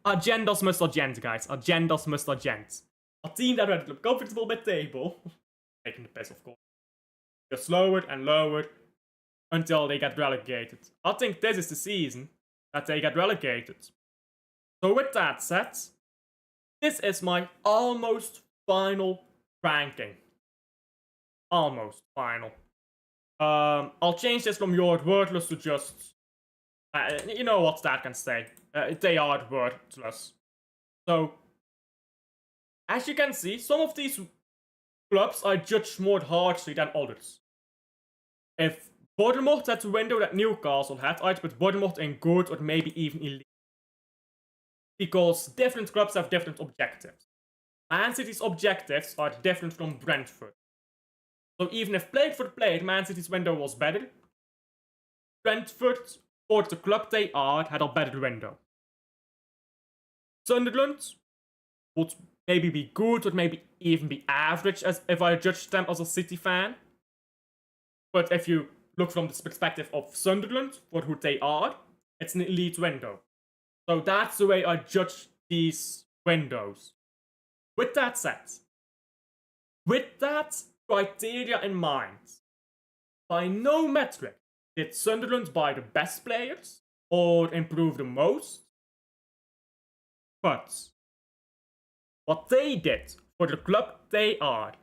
Agendas must agenda, guys. Agendas must agenda. A team that went from comfortable mid-table, taking the piss, of course, just lower and lower until they get relegated. I think this is the season that they get relegated. So with that said, this is my almost final ranking. Almost final. I'll change this from your wordless to just... you know what that can say. They are worthless. So, as you can see, some of these clubs are judged more harshly than others. If Bournemouth had the window that Newcastle had, I'd put Bournemouth in good or maybe even elite. Because different clubs have different objectives. Man City's objectives are different from Brentford. So even if played for player, Man City's window was better. Brentford, for the club they are, had a better window. Sunderland would maybe be good or maybe even be average as if I judge them as a City fan. But if you look from the perspective of Sunderland for who they are, it's an elite window. So that's the way I judge these windows. With that said, with that criteria in mind, by no metric did Sunderland buy the best players or improve the most. But what they did for the club they are,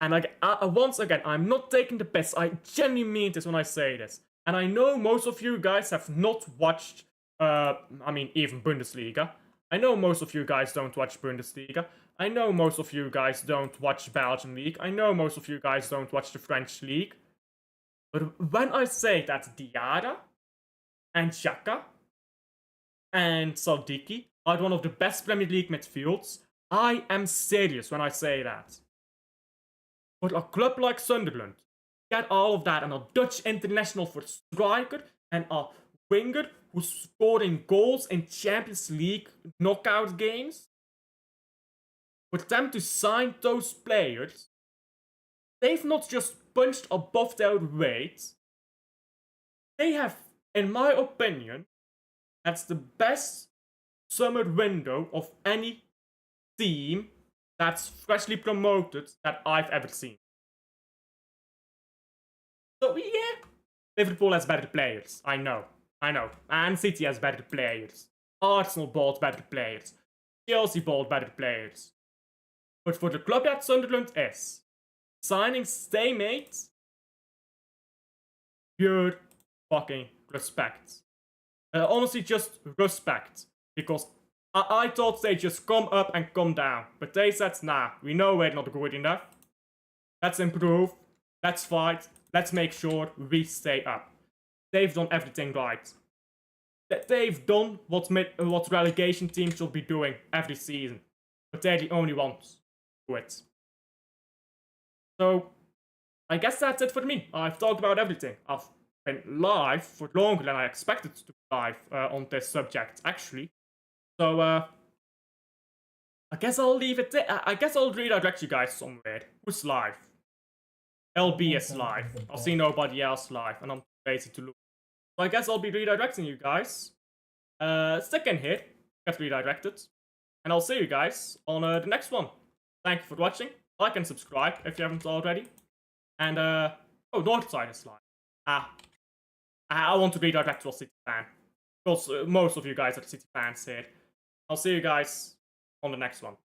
and once again, I'm not taking the piss, I genuinely mean this when I say this. And I know most of you guys have not watched, even Bundesliga. I know most of you guys don't watch Bundesliga. I know most of you guys don't watch Belgian League. I know most of you guys don't watch the French League. But when I say that Diarra and Xhaka and Saldiki are one of the best Premier League midfields, I am serious when I say that. For a club like Sunderland, get all of that and a Dutch international for striker and a winger who's scoring goals in Champions League knockout games, for them to sign those players, they've not just punched above their weight. They have, in my opinion, that's the best summer window of any team that's freshly promoted that I've ever seen. So yeah, Liverpool has better players, I know. And City has better players. Arsenal bought better players. Chelsea bought better players. But for the club that Sunderland is, signing staymates, pure fucking respect. Honestly, just respect. Because I thought they just come up and come down. But they said, nah, we know we're not good enough. Let's improve. Let's fight. Let's make sure we stay up. They've done everything right. They've done what relegation teams should be doing every season. But they're the only ones who do it. So, I guess that's it for me. I've talked about everything. I've been live for longer than I expected to be live on this subject, actually. So, I guess I'll leave it there. I guess I'll redirect you guys somewhere. Who's live? LB is live. I'll see nobody else live, and I'm lazy to look. So I guess I'll be redirecting you guys. Stick in here, get redirected. And I'll see you guys on the next one. Thank you for watching. Like and subscribe if you haven't already. And, oh, Northside is live. I want to redirect to a City fan. Because most of you guys are City fans here. I'll see you guys on the next one.